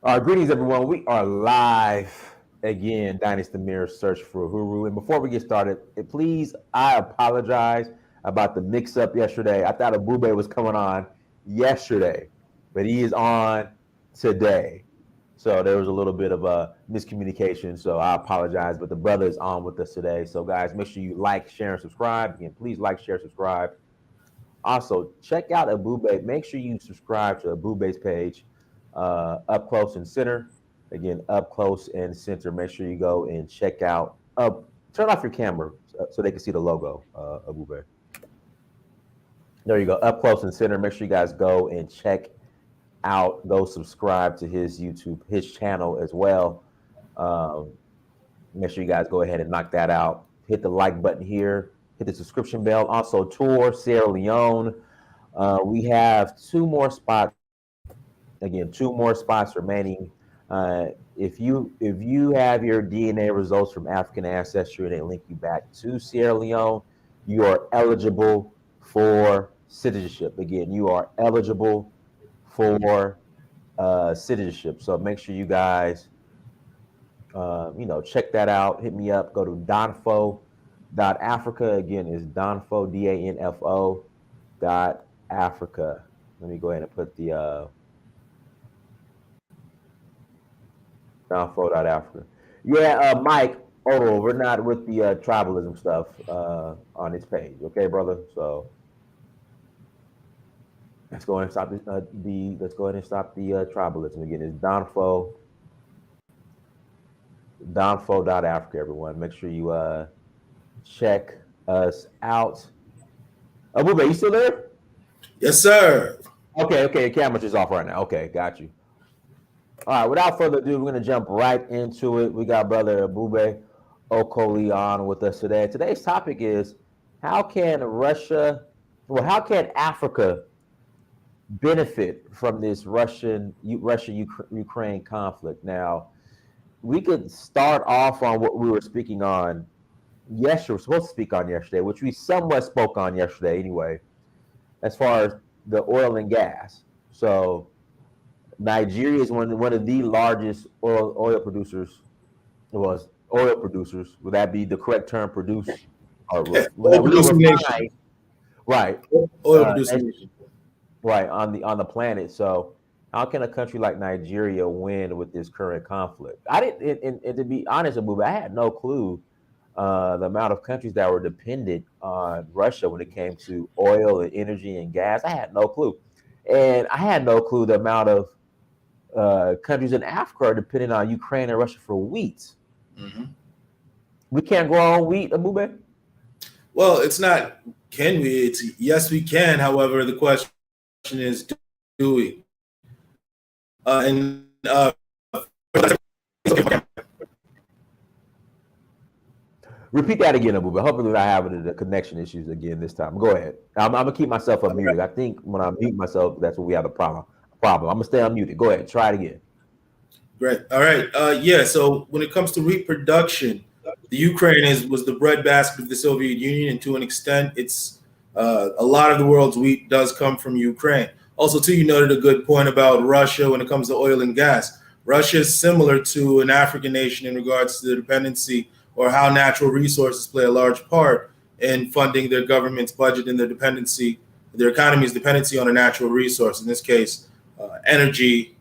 Greetings, everyone. We are live again. Dynasty Mirror Search for Uhuru. And before we get started, please, I apologize about the mix-up yesterday. I thought Ebube was coming on yesterday, but he is on today. So there was a little bit of a miscommunication. So I apologize, but the brother is on with us today. So guys, make sure you like, share, and subscribe. Again, please like, share, subscribe. Also, check out Ebube. Make sure you subscribe to Ebube's page, Up Close and Center. Again, Up Close and Center. Make sure you go and check out. Turn off your camera so they can see the logo, Ebube. There you go, Up Close and Center. Make sure you guys go and check out. Go subscribe to his YouTube, his channel as well. Make sure you guys go ahead and knock that out. Hit the like button here. Hit the subscription bell. Also, tour Sierra Leone. We have two more spots. Again, two more spots remaining. If you have your DNA results from African ancestry and they link you back to Sierra Leone, you are eligible for citizenship. Again, you are eligible for citizenship. So make sure you guys, check that out. Hit me up. Go to Danfo.Africa. Again, is Danfo, Danfo .Africa. Let me go ahead and put the Danfo.Africa. Yeah, Mike, we're not with the tribalism stuff on this page, okay, brother? So let's go ahead and stop let's go ahead and stop the tribalism. Again, it's Danfo.Africa, everyone. Make sure you check us out. Ebube, you still there? Yes, sir. Okay, camera's just off right now. Okay, got you. All right, without further ado, we're gonna jump right into it. We got brother Ebube Okoli on with us today. Today's topic is how can Africa benefit from this Russia-Ukraine conflict? Now, we could start off on what we were speaking on yesterday. We're supposed to speak on yesterday, which we somewhat spoke on yesterday anyway, as far as the oil and gas. So Nigeria is one of the largest oil producers. Oil producers. Would that be the correct term? Produce or oil producing nation. Right. Oil producing nation. Right on the planet. So how can a country like Nigeria win with this current conflict? I didn't. And to be honest, Ebube, I had no clue the amount of countries that were dependent on Russia when it came to oil and energy and gas. I had no clue, and I had no clue the amount of countries in Africa are dependent on Ukraine and Russia for wheat. Mm-hmm. We can't grow our own wheat, Ebube? Well, it's not can we? It's yes, we can. However, the question is, do we? Repeat that again, Ebube. Hopefully, we're not having the connection issues again this time. Go ahead. I'm gonna keep myself unmuted. I think when I mute myself, that's when we have a problem. I'm gonna stay unmuted. Go ahead. Try it again. Great. All right. Yeah. So when it comes to reproduction, the Ukraine was the breadbasket of the Soviet Union, and to an extent, it's a lot of the world's wheat does come from Ukraine. Also, too, you noted a good point about Russia when it comes to oil and gas. Russia is similar to an African nation in regards to the dependency or how natural resources play a large part in funding their government's budget and their economy's dependency on a natural resource, in this case, energy,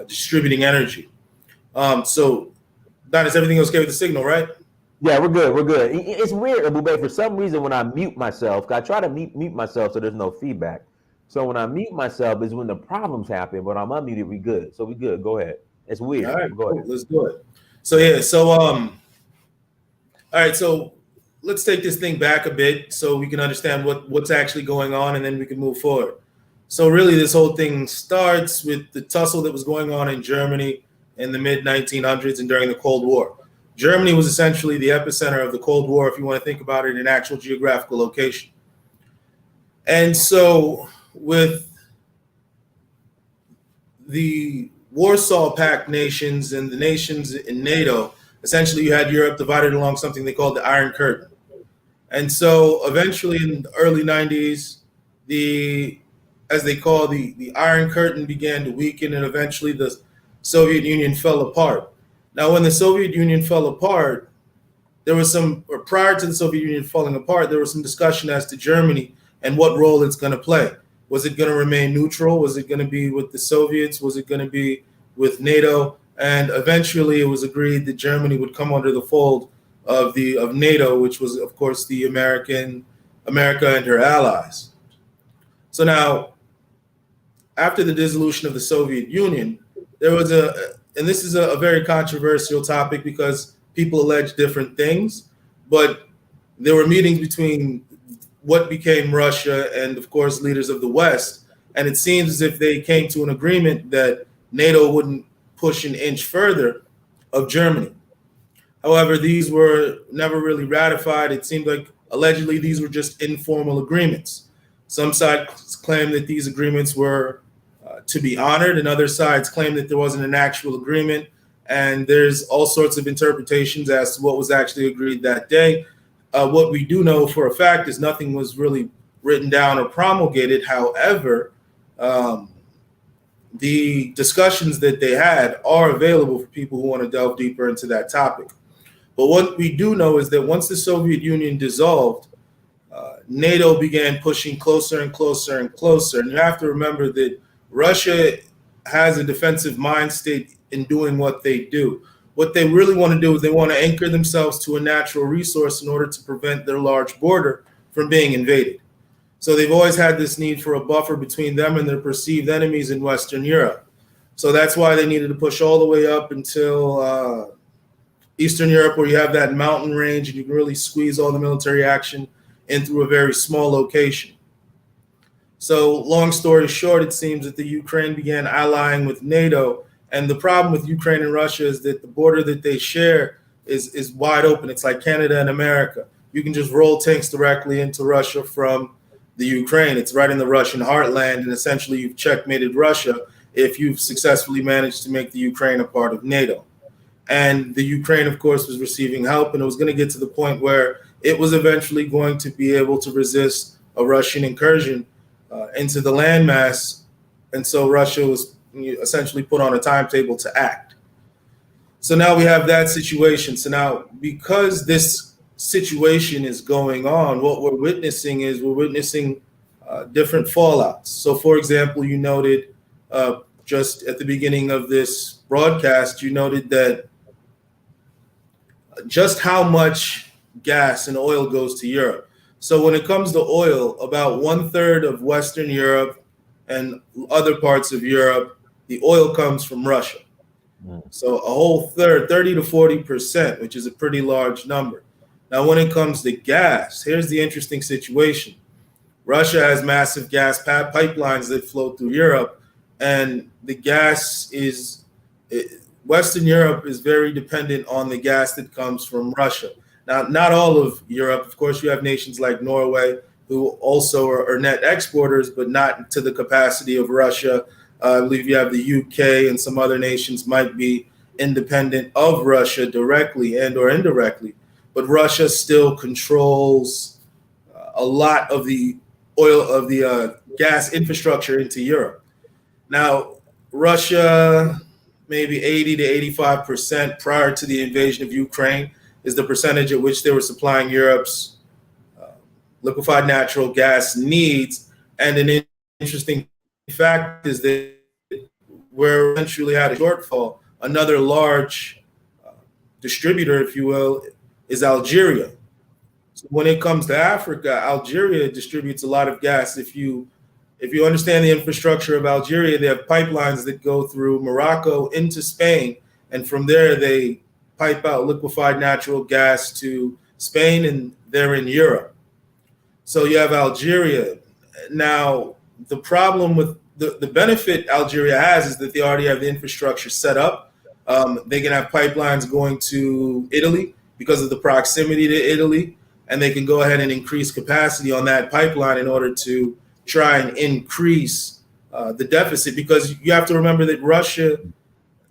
distributing energy. So, Don, is everything okay with the signal, right? Yeah, we're good. We're good. It's weird, Ebube. For some reason, when I mute myself, I try to mute myself so there's no feedback. So when I mute myself is when the problems happen, but I'm unmuted, we good. So we good. Go ahead. It's weird. All right, go ahead. Cool. Let's do it. So yeah, all right, so let's take this thing back a bit so we can understand what's actually going on, and then we can move forward. So really, this whole thing starts with the tussle that was going on in Germany in the mid-1900s and during the Cold War. Germany was essentially the epicenter of the Cold War, if you want to think about it in actual geographical location. And so with the Warsaw Pact nations and the nations in NATO, essentially you had Europe divided along something they called the Iron Curtain. And so eventually in the early 90s, the Iron Curtain began to weaken, and eventually the Soviet Union fell apart. Now, when the Soviet Union fell apart, there was or prior to the Soviet Union falling apart, there was some discussion as to Germany and what role it's going to play. Was it going to remain neutral? Was it going to be with the Soviets? Was it going to be with NATO? And eventually, it was agreed that Germany would come under the fold of NATO, which was, of course, the America and her allies. So now, after the dissolution of the Soviet Union, there was and this is a very controversial topic because people allege different things, but there were meetings between what became Russia and, of course, leaders of the West, and it seems as if they came to an agreement that NATO wouldn't push an inch further of Germany. However, these were never really ratified. It seemed like allegedly these were just informal agreements. Some sides claim that these agreements were to be honored, and other sides claim that there wasn't an actual agreement. And there's all sorts of interpretations as to what was actually agreed that day. What we do know for a fact is nothing was really written down or promulgated. However, the discussions that they had are available for people who want to delve deeper into that topic. But what we do know is that once the Soviet Union dissolved, NATO began pushing closer and closer and closer. And you have to remember that Russia has a defensive mind state in doing what they do. What they really want to do is they want to anchor themselves to a natural resource in order to prevent their large border from being invaded. So they've always had this need for a buffer between them and their perceived enemies in Western Europe. So that's why they needed to push all the way up until Eastern Europe, where you have that mountain range and you can really squeeze all the military action in through a very small location. So long story short, it seems that the Ukraine began allying with NATO. And the problem with Ukraine and Russia is that the border that they share is wide open. It's like Canada and America. You can just roll tanks directly into Russia from the Ukraine. It's right in the Russian heartland. And essentially, you've checkmated Russia if you've successfully managed to make the Ukraine a part of NATO. And the Ukraine, of course, was receiving help. And it was going to get to the point where it was eventually going to be able to resist a Russian incursion into the landmass. And so Russia was essentially put on a timetable to act. So now we have that situation. So now, because this situation is going on, what we're witnessing different fallouts. So, for example, you noted just at the beginning of this broadcast, you noted that just how much gas and oil goes to Europe. So when it comes to oil, about 1/3 of Western Europe and other parts of Europe, the oil comes from Russia. So a whole third, 30 to 40%, which is a pretty large number. Now, when it comes to gas, here's the interesting situation. Russia has massive gas pipelines that flow through Europe, and the gas Western Europe is very dependent on the gas that comes from Russia. Now, not all of Europe. Of course, you have nations like Norway who also are net exporters, but not to the capacity of Russia. I believe you have the UK and some other nations might be independent of Russia directly and or indirectly. But Russia still controls a lot of the gas infrastructure into Europe. Now, Russia, maybe 80 to 85% prior to the invasion of Ukraine, is the percentage at which they were supplying Europe's liquefied natural gas needs. And an interesting fact is that where eventually had a shortfall, another large distributor, if you will, is Algeria. So when it comes to Africa, Algeria distributes a lot of gas. If you understand the infrastructure of Algeria, they have pipelines that go through Morocco into Spain, and from there they pipe out liquefied natural gas to Spain, and they're in Europe. So you have Algeria. Now, the problem with the benefit Algeria has is that they already have the infrastructure set up. They can have pipelines going to Italy because of the proximity to Italy, and they can go ahead and increase capacity on that pipeline in order to try and increase the deficit, because you have to remember that Russia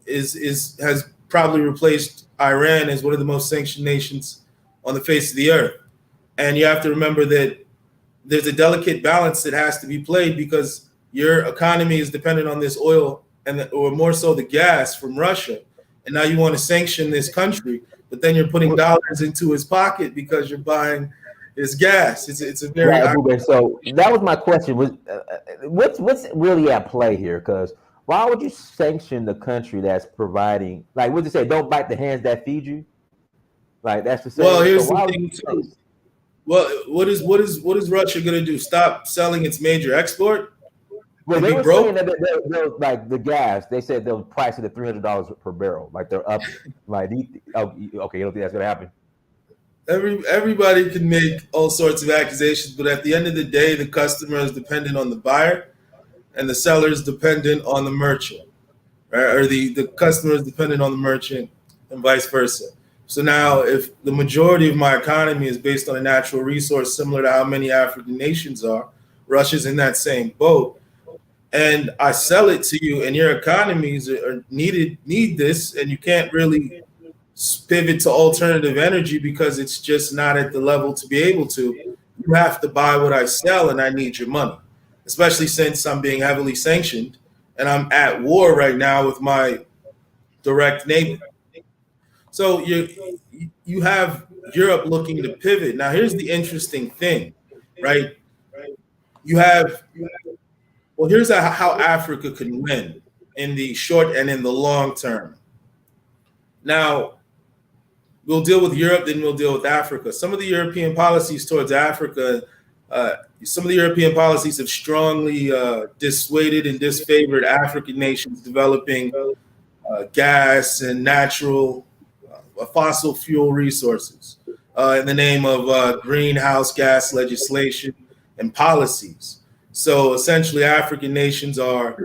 has probably replaced Iran as one of the most sanctioned nations on the face of the earth. And you have to remember that there's a delicate balance that has to be played, because your economy is dependent on this oil or more so the gas from Russia, and now you want to sanction this country, but then you're putting dollars into his pocket because you're buying his gas. It's a very Right, Ebube. So that was my question. Was what's really at play here? Because why would you sanction the country that's providing, like, what did they say? Don't bite the hands that feed you. Like, that's the well. saying. So Here's the why would thing you too. say? Well, what is Russia going to do? Stop selling its major export Well, and they be were broke? saying that they're like the gas. They said they'll price it at $300 per barrel. Like, they're up. Like, oh, okay, you don't think that's gonna happen? Everybody can make all sorts of accusations, but at the end of the day, the customer is dependent on the buyer, and the seller is dependent on the merchant, right? Or the customer is dependent on the merchant, and vice versa. So now, if the majority of my economy is based on a natural resource similar to how many African nations are, Russia's in that same boat, and I sell it to you, and your economies need this, and you can't really pivot to alternative energy because it's just not at the level to be able to. You have to buy what I sell, and I need your money, especially since I'm being heavily sanctioned and I'm at war right now with my direct neighbor. So you have Europe looking to pivot. Now, here's the interesting thing, right? You have here's how Africa can win in the short and in the long term. Now, we'll deal with Europe, then we'll deal with Africa. Some of the European policies towards Africa, some of the European policies have strongly dissuaded and disfavored African nations developing gas and natural fossil fuel resources in the name of greenhouse gas legislation and policies. So essentially, African nations are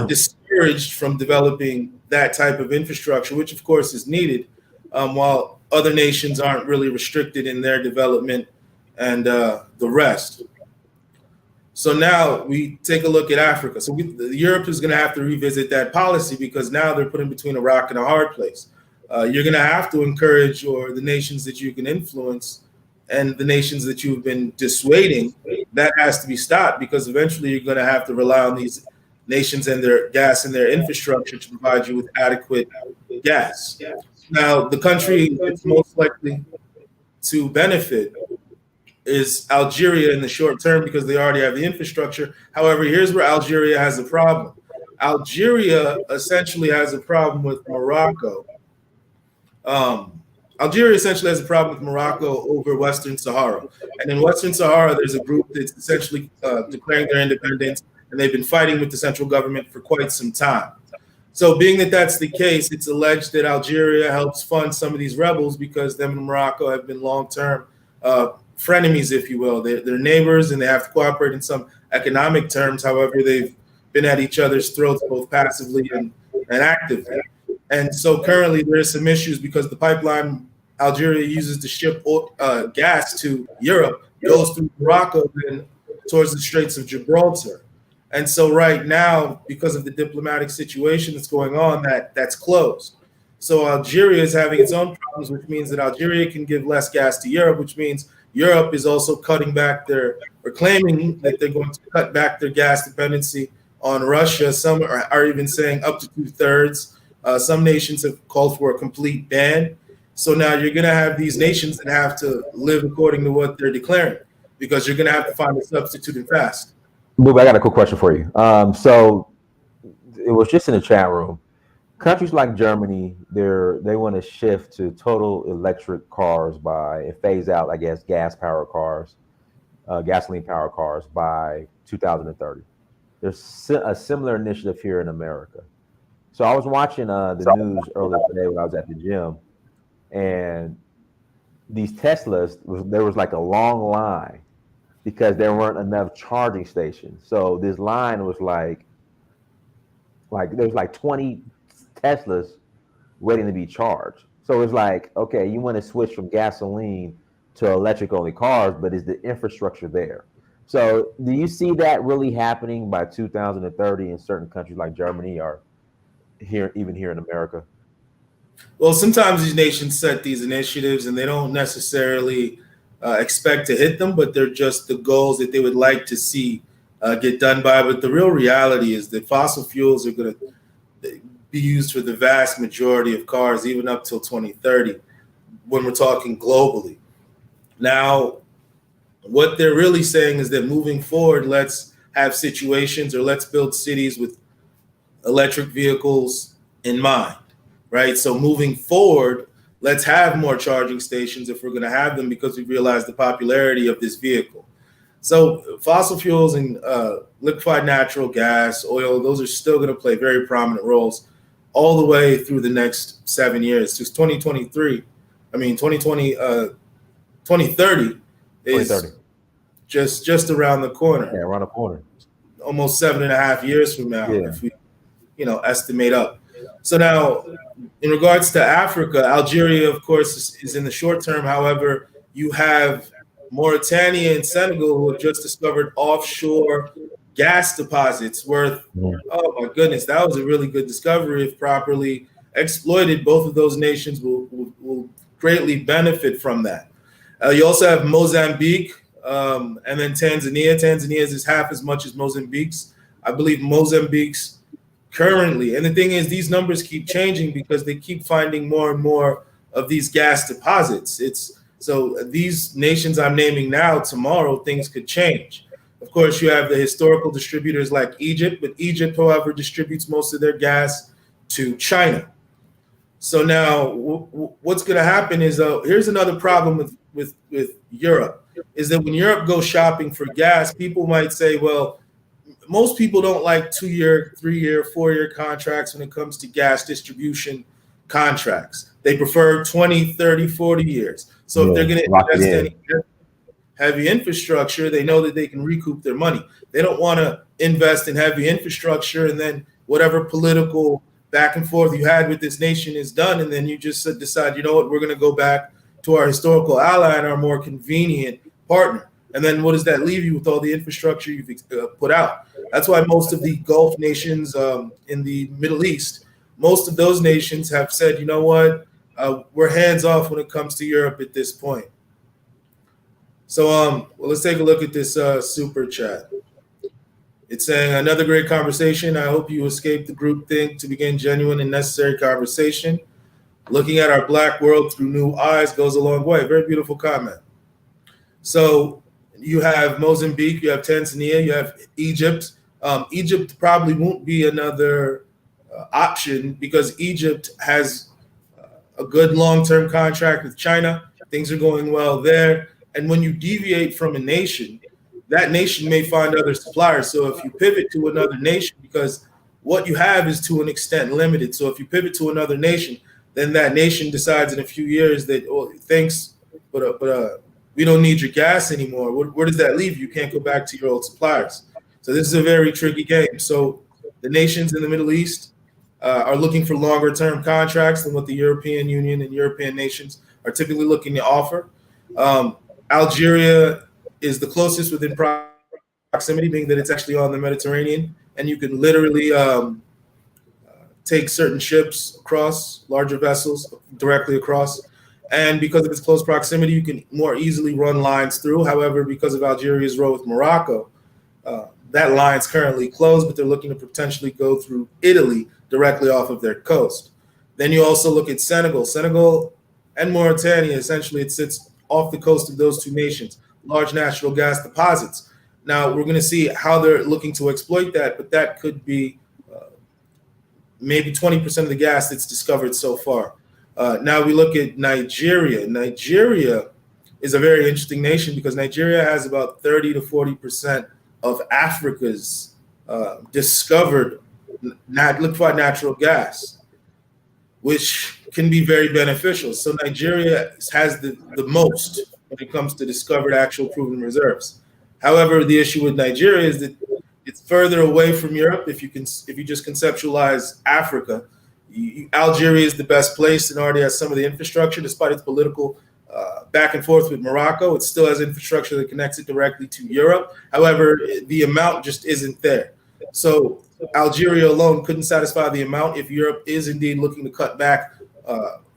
discouraged from developing that type of infrastructure, which of course is needed, while other nations aren't really restricted in their development and the rest. So now we take a look at Africa. So Europe is going to have to revisit that policy because now they're put in between a rock and a hard place. You're going to have to encourage the nations that you can influence and the nations that you've been dissuading. That has to be stopped because eventually you're going to have to rely on these nations and their gas and their infrastructure to provide you with adequate gas. Now, the country that's most likely to benefit is Algeria in the short term because they already have the infrastructure. However, here's where Algeria has a problem. Algeria essentially has a problem with Morocco. Algeria essentially has a problem with Morocco over Western Sahara. And in Western Sahara, there's a group that's essentially declaring their independence, and they've been fighting with the central government for quite some time. So being that that's the case, it's alleged that Algeria helps fund some of these rebels because them and Morocco have been long-term frenemies, if you will. They're neighbors, and they have to cooperate in some economic terms. However, they've been at each other's throats both passively and actively. And so currently there's some issues because the pipeline Algeria uses to ship gas to Europe goes through Morocco and towards the Straits of Gibraltar. And so right now, because of the diplomatic situation that's going on, that's closed. So Algeria is having its own problems, which means that Algeria can give less gas to Europe, which means Europe is also cutting back or claiming that they're going to cut back their gas dependency on Russia. Some are even saying up to 2/3. Some nations have called for a complete ban. So now you're going to have these nations that have to live according to what they're declaring because you're going to have to find a substitute and fast. Boob, I got a quick question for you. So it was just in the chat room. Countries like Germany, they want to shift to total electric cars and phase out, I guess, gas-powered cars, gasoline-powered cars by 2030. There's a similar initiative here in America. So I was watching the news earlier today when I was at the gym, and these Teslas, there was like a long line because there weren't enough charging stations. So this line was like there's like 20 Teslas waiting to be charged. So it's like, okay, you want to switch from gasoline to electric only cars, but is the infrastructure there? So do you see that really happening by 2030 in certain countries like Germany or even here in America? Well, sometimes these nations set these initiatives and they don't necessarily expect to hit them, but they're just the goals that they would like to see get done by. But the real reality is that fossil fuels are going to be used for the vast majority of cars, even up till 2030, when we're talking globally. Now, what they're really saying is that moving forward, let's have situations, or let's build cities with electric vehicles in mind, right? So moving forward, let's have more charging stations if we're going to have them, because we realize the popularity of this vehicle. So fossil fuels and liquefied natural gas, oil, those are still going to play very prominent roles all the way through the next 7 years. Just 2023, 2030 is 2030. just around the corner. Yeah, around the corner. Almost 7.5 years from now, if we, estimate up. So now, in regards to Africa, Algeria, of course, is in the short term. However, you have Mauritania and Senegal, who have just discovered offshore gas deposits worth, oh my goodness, that was a really good discovery. If properly exploited, both of those nations will greatly benefit from that. You also have Mozambique, and then Tanzania. Tanzania's is half as much as Mozambique's. I believe Mozambique's currently, and the thing is, these numbers keep changing because they keep finding more and more of these gas deposits. So these nations I'm naming now, tomorrow things could change. Of course, you have the historical distributors like Egypt, but Egypt, however, distributes most of their gas to China. So now what's going to happen is, here's another problem with Europe, is that when Europe goes shopping for gas, people might say, well, most people don't like 2-year, 3-year, 4-year contracts when it comes to gas distribution contracts. They prefer 20, 30, 40 years. So if they're going to invest in heavy infrastructure, they know that they can recoup their money. They don't want to invest in heavy infrastructure and then whatever political back and forth you had with this nation is done, and then you just decide, you know what, we're going to go back to our historical ally and our more convenient partner. And then what does that leave you with all the infrastructure you've put out? That's why most of the Gulf nations in the Middle East, most of those nations have said, you know what, we're hands off when it comes to Europe at this point. So well, let's take a look at this super chat. It's saying, another great conversation. I hope you escape the groupthink to begin genuine and necessary conversation. Looking at our Black world through new eyes goes a long way. Very beautiful comment. So you have Mozambique, you have Tanzania, you have Egypt. Egypt probably won't be another option because Egypt has a good long-term contract with China. Things are going well there. And when you deviate from a nation, that nation may find other suppliers. So if you pivot to another nation, because what you have is to an extent limited. So if you pivot to another nation, then that nation decides in a few years that, oh, thanks, but we don't need your gas anymore. Where does that leave you? You can't go back to your old suppliers. So this is a very tricky game. So the nations in the Middle East are looking for longer term contracts than what the European Union and European nations are typically looking to offer. Algeria is the closest within proximity, being that it's actually on the Mediterranean, and you can literally take certain ships across, larger vessels directly across. And because of its close proximity, you can more easily run lines through. However, because of Algeria's road with Morocco, that line's currently closed, but they're looking to potentially go through Italy directly off of their coast. Then you also look at Senegal. Senegal and Mauritania, essentially, it sits off the coast of those two nations, large natural gas deposits. Now, we're going to see how they're looking to exploit that, but that could be maybe 20% of the gas that's discovered so far. Now we look at Nigeria. Nigeria is a very interesting nation because Nigeria has about 30 to 40% of Africa's discovered liquefied natural gas, which can be very beneficial. So Nigeria has the most when it comes to discovered actual proven reserves. However, the issue with Nigeria is that it's further away from Europe. If you just conceptualize Africa, Algeria is the best place and already has some of the infrastructure, despite its political back and forth with Morocco. It still has infrastructure that connects it directly to Europe. However, the amount just isn't there. So Algeria alone couldn't satisfy the amount if Europe is indeed looking to cut back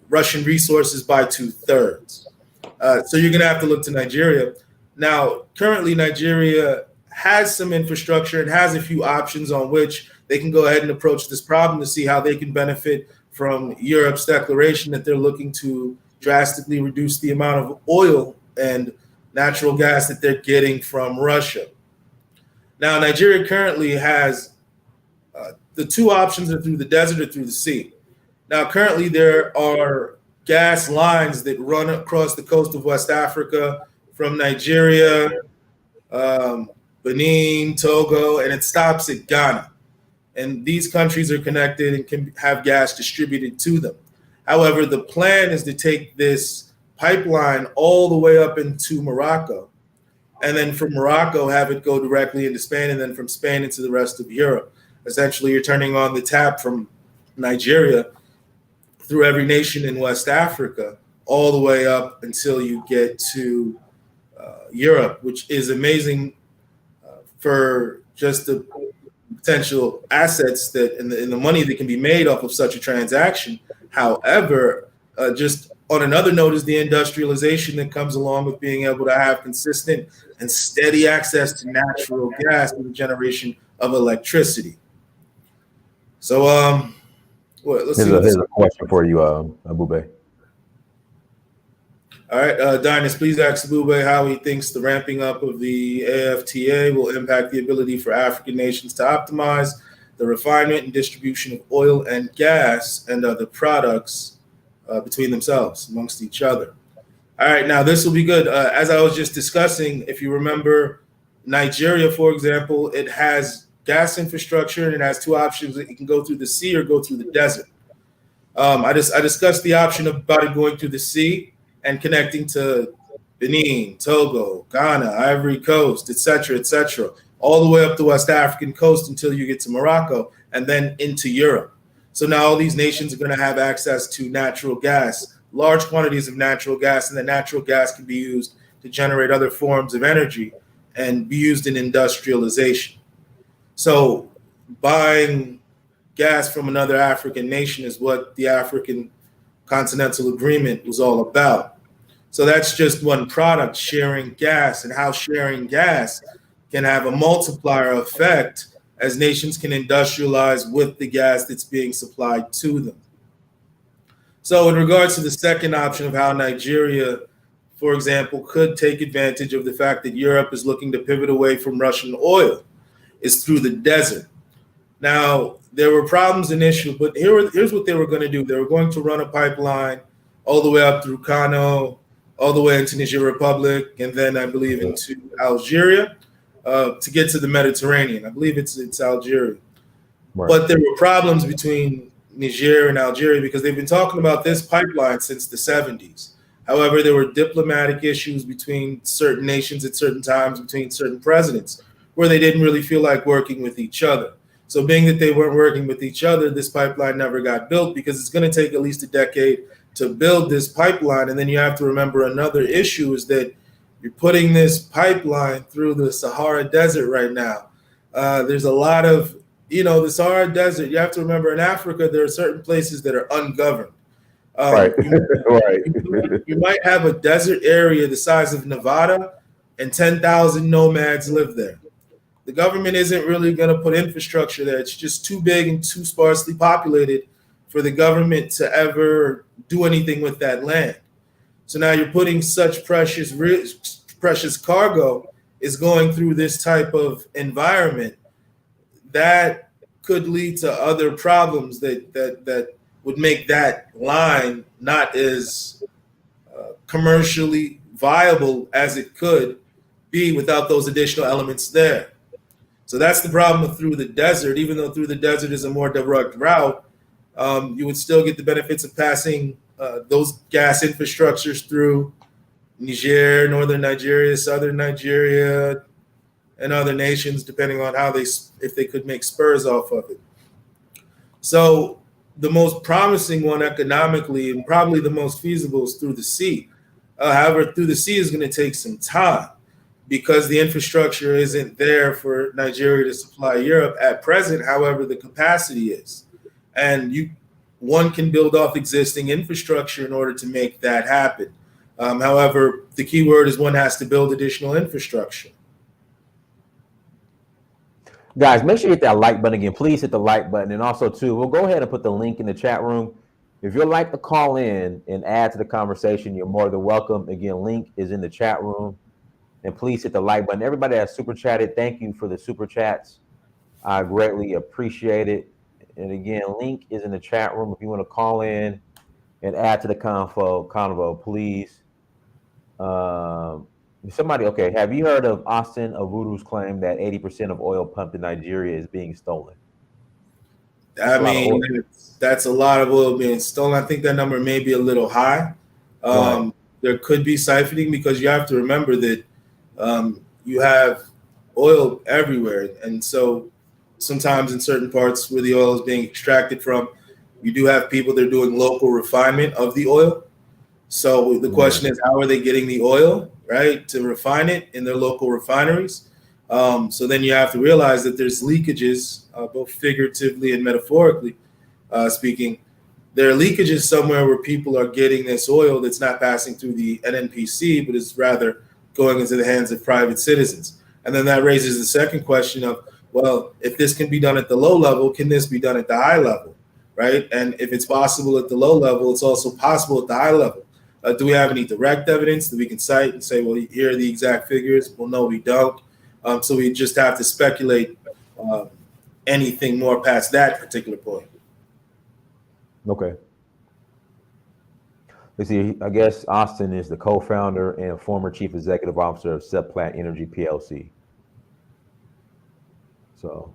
Russian resources by 2/3. So you're going to have to look to Nigeria. Now, currently, Nigeria has some infrastructure and has a few options on which they can go ahead and approach this problem to see how they can benefit from Europe's declaration that they're looking to drastically reduce the amount of oil and natural gas that they're getting from Russia. Now, Nigeria currently has the two options are through the desert or through the sea. Now, currently there are gas lines that run across the coast of West Africa from Nigeria, Benin, Togo, and it stops at Ghana. And these countries are connected and can have gas distributed to them. However, the plan is to take this pipeline all the way up into Morocco, and then from Morocco have it go directly into Spain, and then from Spain into the rest of Europe. Essentially, you're turning on the tap from Nigeria through every nation in West Africa, all the way up until you get to Europe, which is amazing for just the potential assets that and the money that can be made off of such a transaction. However, just on another note is the industrialization that comes along with being able to have consistent and steady access to natural gas for the generation of electricity. So, let's see. Here's a question for you, Ebube. All right, Dynas, please ask Ebube how he thinks the ramping up of the AFTA will impact the ability for African nations to optimize the refinement and distribution of oil and gas and other products between themselves, amongst each other. All right, now this will be good. As I was just discussing, if you remember, Nigeria, for example, it has gas infrastructure and it has two options. It can go through the sea or go through the desert. I discussed the option about it going through the sea and connecting to Benin, Togo, Ghana, Ivory Coast, et cetera, all the way up the West African coast until you get to Morocco and then into Europe. So now all these nations are going to have access to natural gas, large quantities of natural gas, and the natural gas can be used to generate other forms of energy and be used in industrialization. So buying gas from another African nation is what the African Continental Agreement was all about. So that's just one product, sharing gas, and how sharing gas can have a multiplier effect as nations can industrialize with the gas that's being supplied to them. So in regards to the second option of how Nigeria, for example, could take advantage of the fact that Europe is looking to pivot away from Russian oil is through the desert. Now, there were problems initially, but here's what they were going to do. They were going to run a pipeline all the way up through Kano, all the way into Niger Republic, and then I believe into Algeria to get to the Mediterranean. I believe it's Algeria. Right. But there were problems between Niger and Algeria because they've been talking about this pipeline since the 70s. However, there were diplomatic issues between certain nations at certain times, between certain presidents, where they didn't really feel like working with each other. So being that they weren't working with each other, this pipeline never got built because it's going to take at least a decade to build this pipeline. And then you have to remember another issue is that you're putting this pipeline through the Sahara Desert right now. There's a lot of, the Sahara Desert, you have to remember in Africa, there are certain places that are ungoverned. Right. You might have a desert area the size of Nevada and 10,000 nomads live there. The government isn't really going to put infrastructure there. It's just too big and too sparsely populated for the government to ever do anything with that land. So now you're putting such precious cargo is going through this type of environment that could lead to other problems that would make that line not as commercially viable as it could be without those additional elements there. So that's the problem with through the desert. Even though through the desert is a more direct route, you would still get the benefits of passing those gas infrastructures through Niger, northern Nigeria, southern Nigeria, and other nations, depending on how if they could make spurs off of it. So the most promising one economically and probably the most feasible is through the sea. However, through the sea is going to take some time because the infrastructure isn't there for Nigeria to supply Europe at present. However, the capacity is. And one can build off existing infrastructure in order to make that happen. However, the key word is one has to build additional infrastructure. Guys, make sure you hit that like button again. Please hit the like button. And also, too, we'll go ahead and put the link in the chat room. If you'd like to call in and add to the conversation, you're more than welcome. Again, link is in the chat room. And please hit the like button. Everybody that super chatted, thank you for the super chats. I greatly appreciate it. And again, link is in the chat room. If you want to call in and add to the convo, please. Somebody, okay, have you heard of Austin Owuru's claim that 80% of oil pumped in Nigeria is being stolen? I mean, that's a lot of oil being stolen. I think that number may be a little high. Right. There could be siphoning because you have to remember that you have oil everywhere. And so sometimes in certain parts where the oil is being extracted from, you do have people that are doing local refinement of the oil. So the question is, how are they getting the oil, right, to refine it in their local refineries? So then you have to realize that there's leakages, both figuratively and metaphorically speaking. There are leakages somewhere where people are getting this oil that's not passing through the NNPC, but is rather going into the hands of private citizens. And then that raises the second question of, well, if this can be done at the low level, can this be done at the high level, right? And if it's possible at the low level, it's also possible at the high level. Do we have any direct evidence that we can cite and say, well, here are the exact figures? Well, no, we don't. So we just have to speculate anything more past that particular point. Okay. Let's see. I guess Austin is the co-founder and former chief executive officer of Seplat Energy PLC. So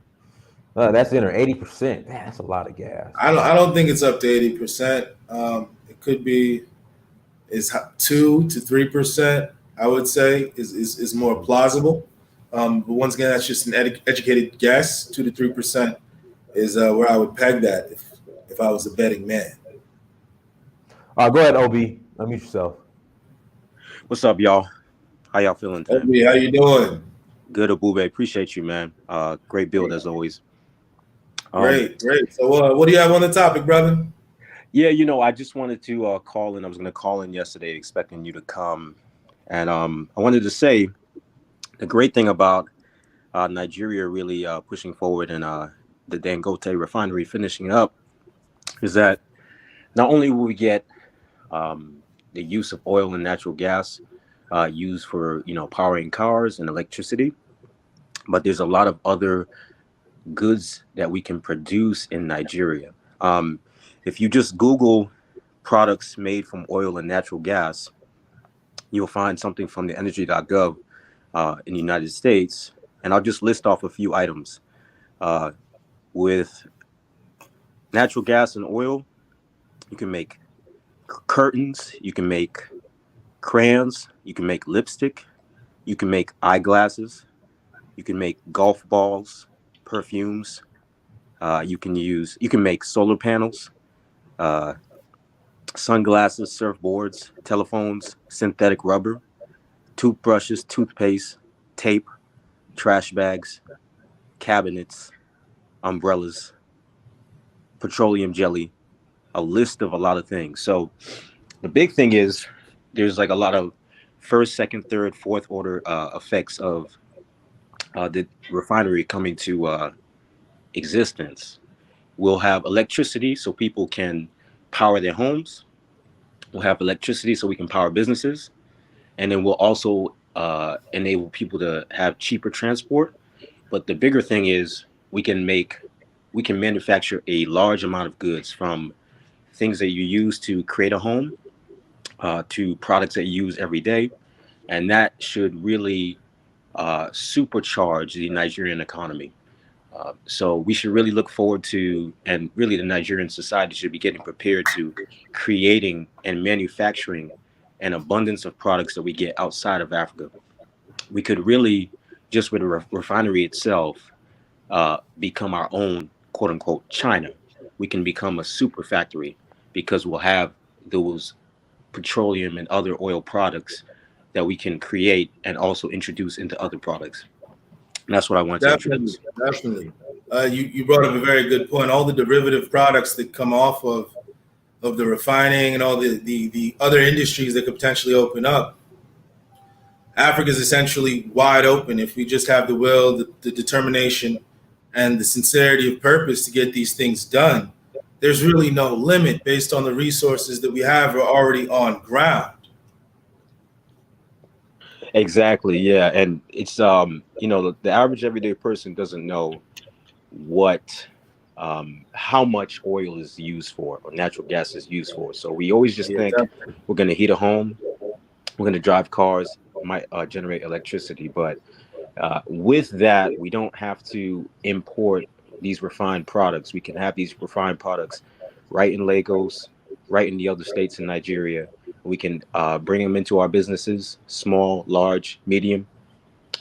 that's in there, 80%. Man, that's a lot of gas. I don't think it's up to 80%. It could be is 2 to 3%. I would say is more plausible. But once again, that's just an educated guess. 2 to 3% is where I would peg that if I was a betting man. Go ahead, OB. Unmute yourself. What's up, y'all? How y'all feeling today? OB, how you doing? Good, Ebube. Appreciate you, man. Great build as always. Great. So what do you have on the topic, brother? Yeah, I just wanted to call in. I was going to call in yesterday expecting you to come. And I wanted to say the great thing about Nigeria really pushing forward and the Dangote refinery finishing up is that not only will we get the use of oil and natural gas used for, powering cars and electricity, but there's a lot of other goods that we can produce in Nigeria. If you just Google products made from oil and natural gas, you'll find something from the energy.gov in the United States. And I'll just list off a few items. With natural gas and oil, you can make curtains, you can make crayons, you can make lipstick, you can make eyeglasses, you can make golf balls, perfumes, you can make solar panels, sunglasses, surfboards, telephones, synthetic rubber, toothbrushes, toothpaste, tape, trash bags, cabinets, umbrellas, petroleum jelly, a list of a lot of things. So the big thing is there's like a lot of first, second, third, fourth order effects of the refinery coming to existence. We'll have electricity so people can power their homes. We'll have electricity so we can power businesses. And then we'll also enable people to have cheaper transport. But the bigger thing is we can manufacture a large amount of goods, from things that you use to create a home to products that you use every day. And that should really supercharge the Nigerian economy. So we should really look forward to, and really the Nigerian society should be getting prepared to creating and manufacturing an abundance of products that we get outside of Africa. We could really, just with the refinery itself, become our own, quote unquote, China. We can become a super factory because we'll have those petroleum and other oil products that we can create and also introduce into other products. And that's what I wanted to introduce. Definitely. You brought up a very good point. All the derivative products that come off of the refining and all the other industries that could potentially open up. Africa is essentially wide open if we just have the will, the determination, and the sincerity of purpose to get these things done, there's really no limit based on the resources that we have are already on ground. Exactly. Yeah. And it's, the average everyday person doesn't know what, how much oil is used for or natural gas is used for. So we always just think we're going to heat a home, we're going to drive cars, might generate electricity. But with that, we don't have to import these refined products. We can have these refined products right in Lagos, right in the other states in Nigeria. We can bring them into our businesses, small, large, medium,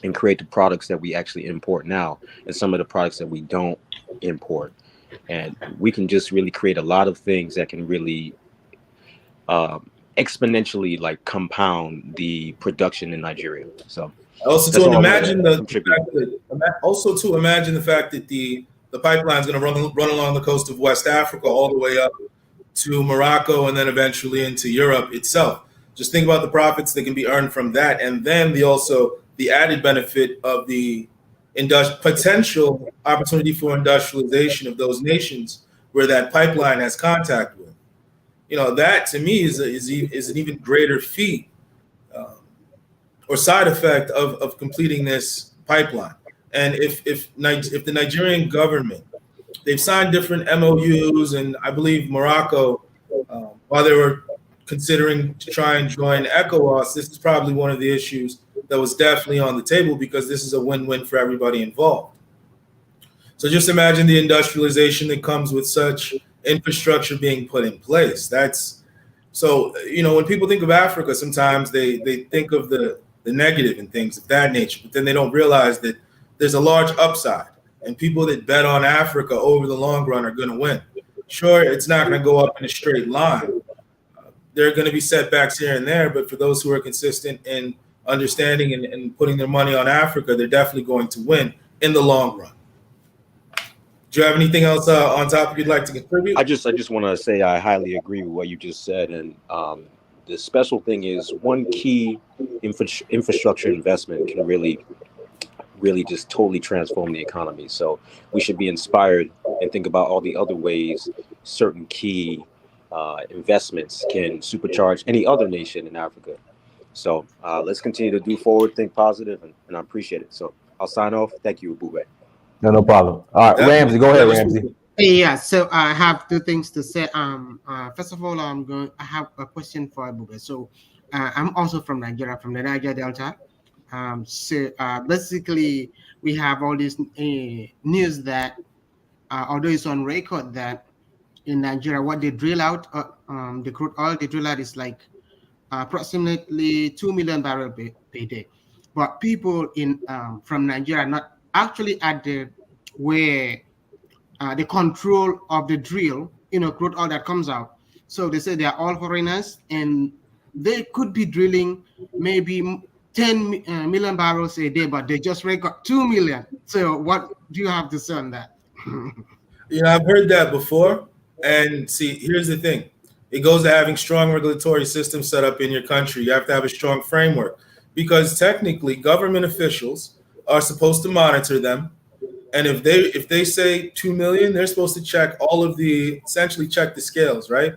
and create the products that we actually import now and some of the products that we don't import. And we can just really create a lot of things that can really exponentially like compound the production in Nigeria. So also that's to all I wanted imagine to the contribute. fact that the pipeline is going to run along the coast of West Africa all the way up to Morocco and then eventually into Europe itself. Just think about the profits that can be earned from that, and then the added benefit of the potential opportunity for industrialization of those nations where that pipeline has contact with. That to me is an even greater feat or side effect of completing this pipeline. And if the Nigerian government, they've signed different MOUs, and I believe Morocco, while they were considering to try and join ECOWAS, this is probably one of the issues that was definitely on the table because this is a win-win for everybody involved. So just imagine the industrialization that comes with such infrastructure being put in place. When people think of Africa, sometimes they think of the negative and things of that nature, but then they don't realize that there's a large upside, and people that bet on Africa over the long run are going to win. Sure, it's not going to go up in a straight line. There are going to be setbacks here and there, but for those who are consistent in understanding and putting their money on Africa, they're definitely going to win in the long run. Do you have anything else on topic you'd like to contribute? I just want to say I highly agree with what you just said, and the special thing is one key infrastructure investment can really just totally transform the economy. So we should be inspired and think about all the other ways certain key investments can supercharge any other nation in Africa. So let's continue to do forward, think positive, and I appreciate it. So I'll sign off. Thank you, Ebube. No problem. All right, Ramsey, go ahead, Ramsey. Yeah, so I have two things to say. First of all, I have a question for Ebube. So I'm also from Nigeria, from the Niger Delta. Basically, we have all this news that, although it's on record that in Nigeria, what they drill out, the crude oil they drill out is like approximately 2 million barrels per day. But people from Nigeria are not actually at where the control of the drill, crude oil that comes out. So they say they are all foreigners, and they could be drilling maybe 10 million barrels a day, but they just record 2 million. So what do you have to say on that? I've heard that before. And see, here's the thing. It goes to having strong regulatory systems set up in your country. You have to have a strong framework because technically government officials are supposed to monitor them. And if they say 2 million, they're supposed to essentially check the scales, right?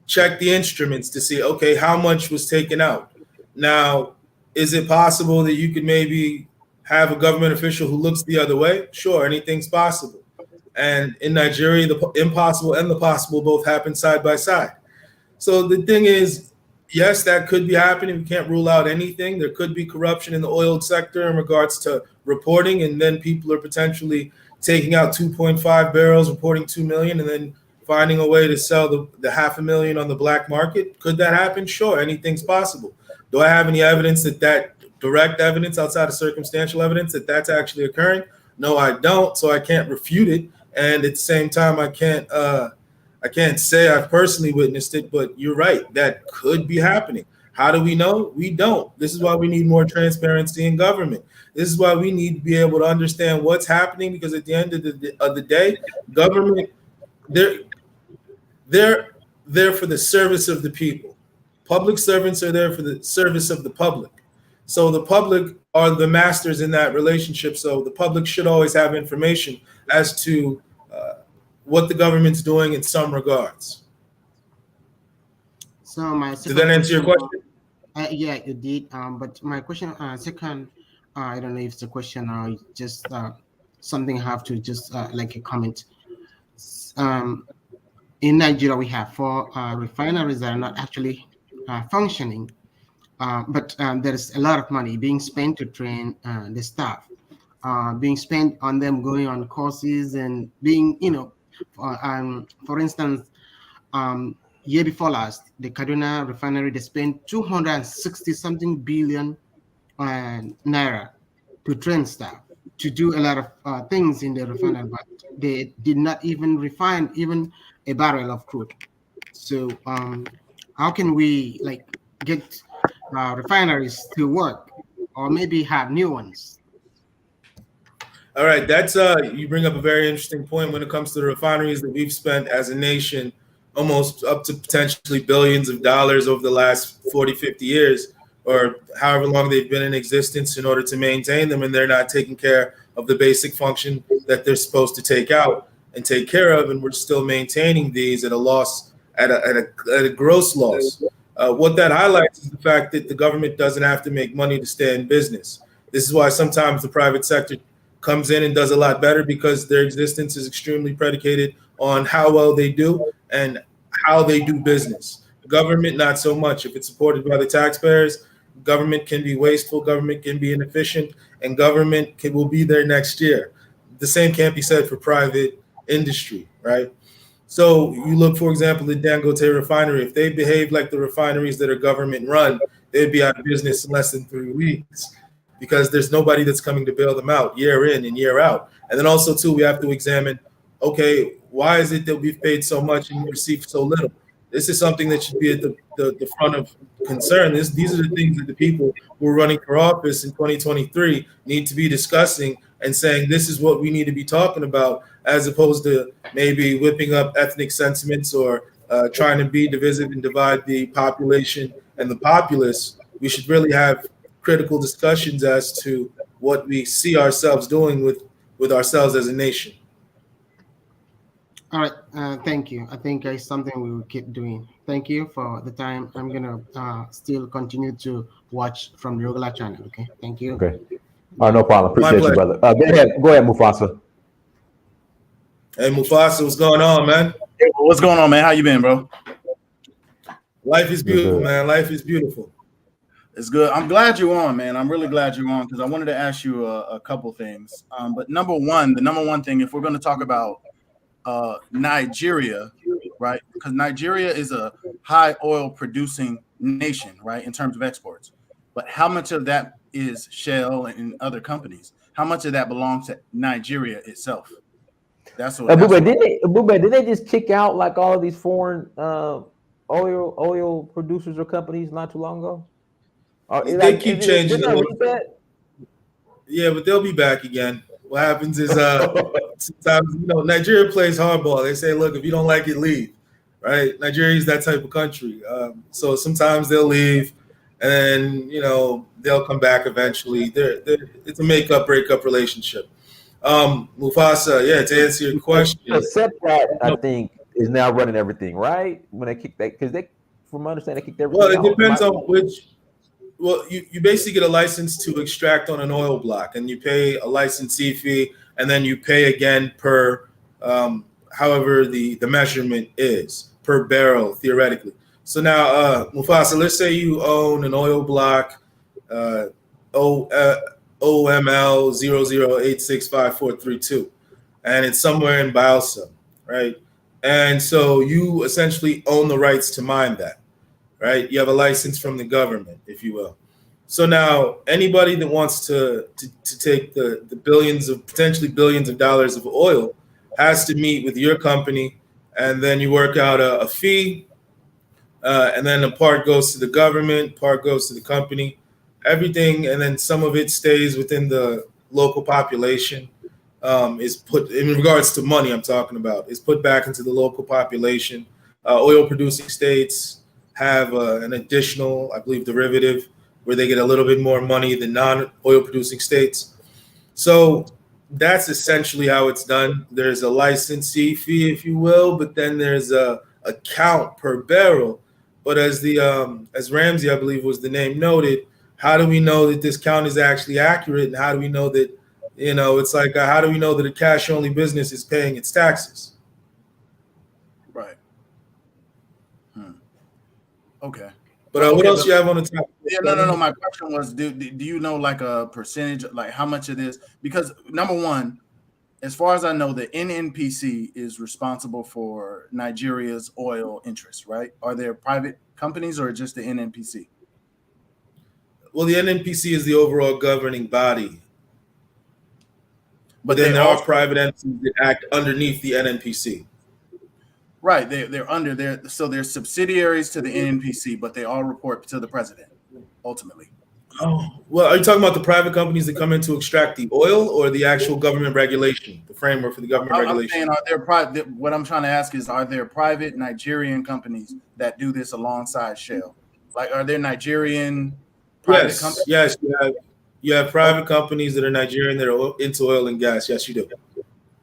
Check the instruments to see, okay, how much was taken out. Now, is it possible that you could maybe have a government official who looks the other way? Sure, anything's possible. And in Nigeria, the impossible and the possible both happen side by side. So the thing is, yes, that could be happening. We can't rule out anything. There could be corruption in the oil sector in regards to reporting, and then people are potentially taking out 2.5 barrels, reporting 2 million, and then finding a way to sell the 500,000 on the black market. Could that happen? Sure, anything's possible. Do I have any evidence that direct evidence outside of circumstantial evidence that that's actually occurring? No, I don't. So I can't refute it. And at the same time, I can't say I've personally witnessed it, but you're right. That could be happening. How do we know? We don't. This is why we need more transparency in government. This is why we need to be able to understand what's happening, because at the end of the day, government, they're there for the service of the people. Public servants are there for the service of the public. So the public are the masters in that relationship. So the public should always have information as to what the government's doing in some regards. So my Did second that answer your question? yeah, you did. But my question, second, I don't know if it's a question or just something I have to just like a comment. Um, in Nigeria, we have 4 refineries that are not actually functioning, but there's a lot of money being spent to train the staff, being spent on them going on courses and being, for instance, year before last, the Kaduna refinery, they spent 260 something billion naira to train staff to do a lot of things in the refinery, but they did not even refine even a barrel of crude. So how can we like get refineries to work or maybe have new ones? All right, that's you bring up a very interesting point when it comes to the refineries that we've spent as a nation almost up to potentially billions of dollars over the last 40, 50 years, or however long they've been in existence in order to maintain them, and they're not taking care of the basic function that they're supposed to take out and take care of, and we're still maintaining these at a loss, at a gross loss. What that highlights is the fact that the government doesn't have to make money to stay in business. This is why sometimes the private sector comes in and does a lot better, because their existence is extremely predicated on how well they do and how they do business. Government, not so much. If it's supported by the taxpayers, government can be wasteful, government can be inefficient, and government will be there next year. The same can't be said for private industry, right? So you look, for example, the Dangote refinery. If they behave like the refineries that are government run, they'd be out of business in less than 3 weeks, because there's nobody that's coming to bail them out year in and year out. And then also, too, we have to examine, okay, why is it that we've paid so much and received so little? This is something that should be at the front of concern. These are the things that the people who are running for office in 2023 need to be discussing and saying, this is what we need to be talking about, as opposed to maybe whipping up ethnic sentiments or trying to be divisive and divide the population and the populace. We should really have critical discussions as to what we see ourselves doing with ourselves as a nation. All right, thank you. I think it's something we will keep doing. Thank you for the time. I'm gonna still continue to watch from the regular channel. Okay, thank you. Okay. All right, no problem. Appreciate you, brother. Go ahead, Mufasa. Hey, Mufasa, what's going on, man? Hey, what's going on, man? How you been, bro? Life is beautiful, man. Life is beautiful. It's good. I'm glad you're on, man. I'm really glad you're on, because I wanted to ask you a couple things. But the number one thing, if we're going to talk about Nigeria, right? Because Nigeria is a high oil producing nation, right, in terms of exports. But how much of that is Shell and other companies? How much of that belongs to Nigeria itself? That's what. Ebube, did they just kick out like all of these foreign oil producers or companies not too long ago? They keep changing. Yeah, but they'll be back again. What happens is sometimes, Nigeria plays hardball. They say, look, if you don't like it, leave. Right? Nigeria is that type of country. So sometimes they'll leave, and then they'll come back eventually. It's a make-up, break-up relationship. Mufasa, yeah, to answer your question. Except that I think is now running everything, right? When they kick that, because from my understanding, they kicked everything out. Well, it depends on which. Well, you basically get a license to extract on an oil block, and you pay a licensee fee, and then you pay again per however the measurement is per barrel, theoretically. So now, Mufasa, let's say you own an oil block, OML 00865432, and it's somewhere in Bielsa, right? And so you essentially own the rights to mine that. Right, you have a license from the government, if you will. So now, anybody that wants to take the potentially billions of dollars of oil has to meet with your company, and then you work out a fee, and then a part goes to the government, part goes to the company, everything, and then some of it stays within the local population. Is put, in regards to money, I'm talking about, is put back into the local population. Oil producing states have an additional, I believe, derivative where they get a little bit more money than non-oil producing states. So that's essentially how it's done. There's a licensee fee, if you will, but then there's a count per barrel. But as Ramsey, I believe was the name, noted, how do we know that this count is actually accurate, and how do we know that, it's like, how do we know that a cash only business is paying its taxes? Right. Okay. But what else you have on the top? Yeah, no. My question was, do you know like a percentage, like how much it is? Because number one, as far as I know, the NNPC is responsible for Nigeria's oil interests, right? Are there private companies or just the NNPC? Well, the NNPC is the overall governing body. But then there are private entities that act underneath the NNPC. Right, they're under there, so they're subsidiaries to the NNPC, but they all report to the president, ultimately. Oh, well, are you talking about the private companies that come in to extract the oil, or the actual government regulation, the framework for the government regulation? I'm saying, are there private? What I'm trying to ask is, are there private Nigerian companies that do this alongside Shell? Like, are there Nigerian private companies? Yes, you have private companies that are Nigerian that are into oil and gas. Yes, you do.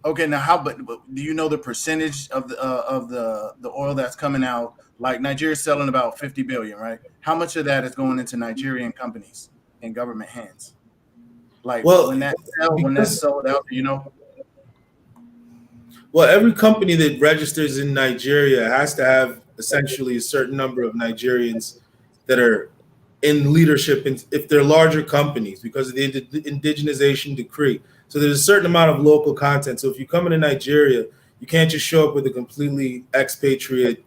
Okay, now but do you know the percentage of the oil that's coming out? Like Nigeria's selling about 50 billion, right? How much of that is going into Nigerian companies in government hands? Like, well, when that's sold out, Well, every company that registers in Nigeria has to have essentially a certain number of Nigerians that are in leadership, if they're larger companies, because of the indigenization decree. So there's a certain amount of local content. So if you come into Nigeria, you can't just show up with a completely expatriate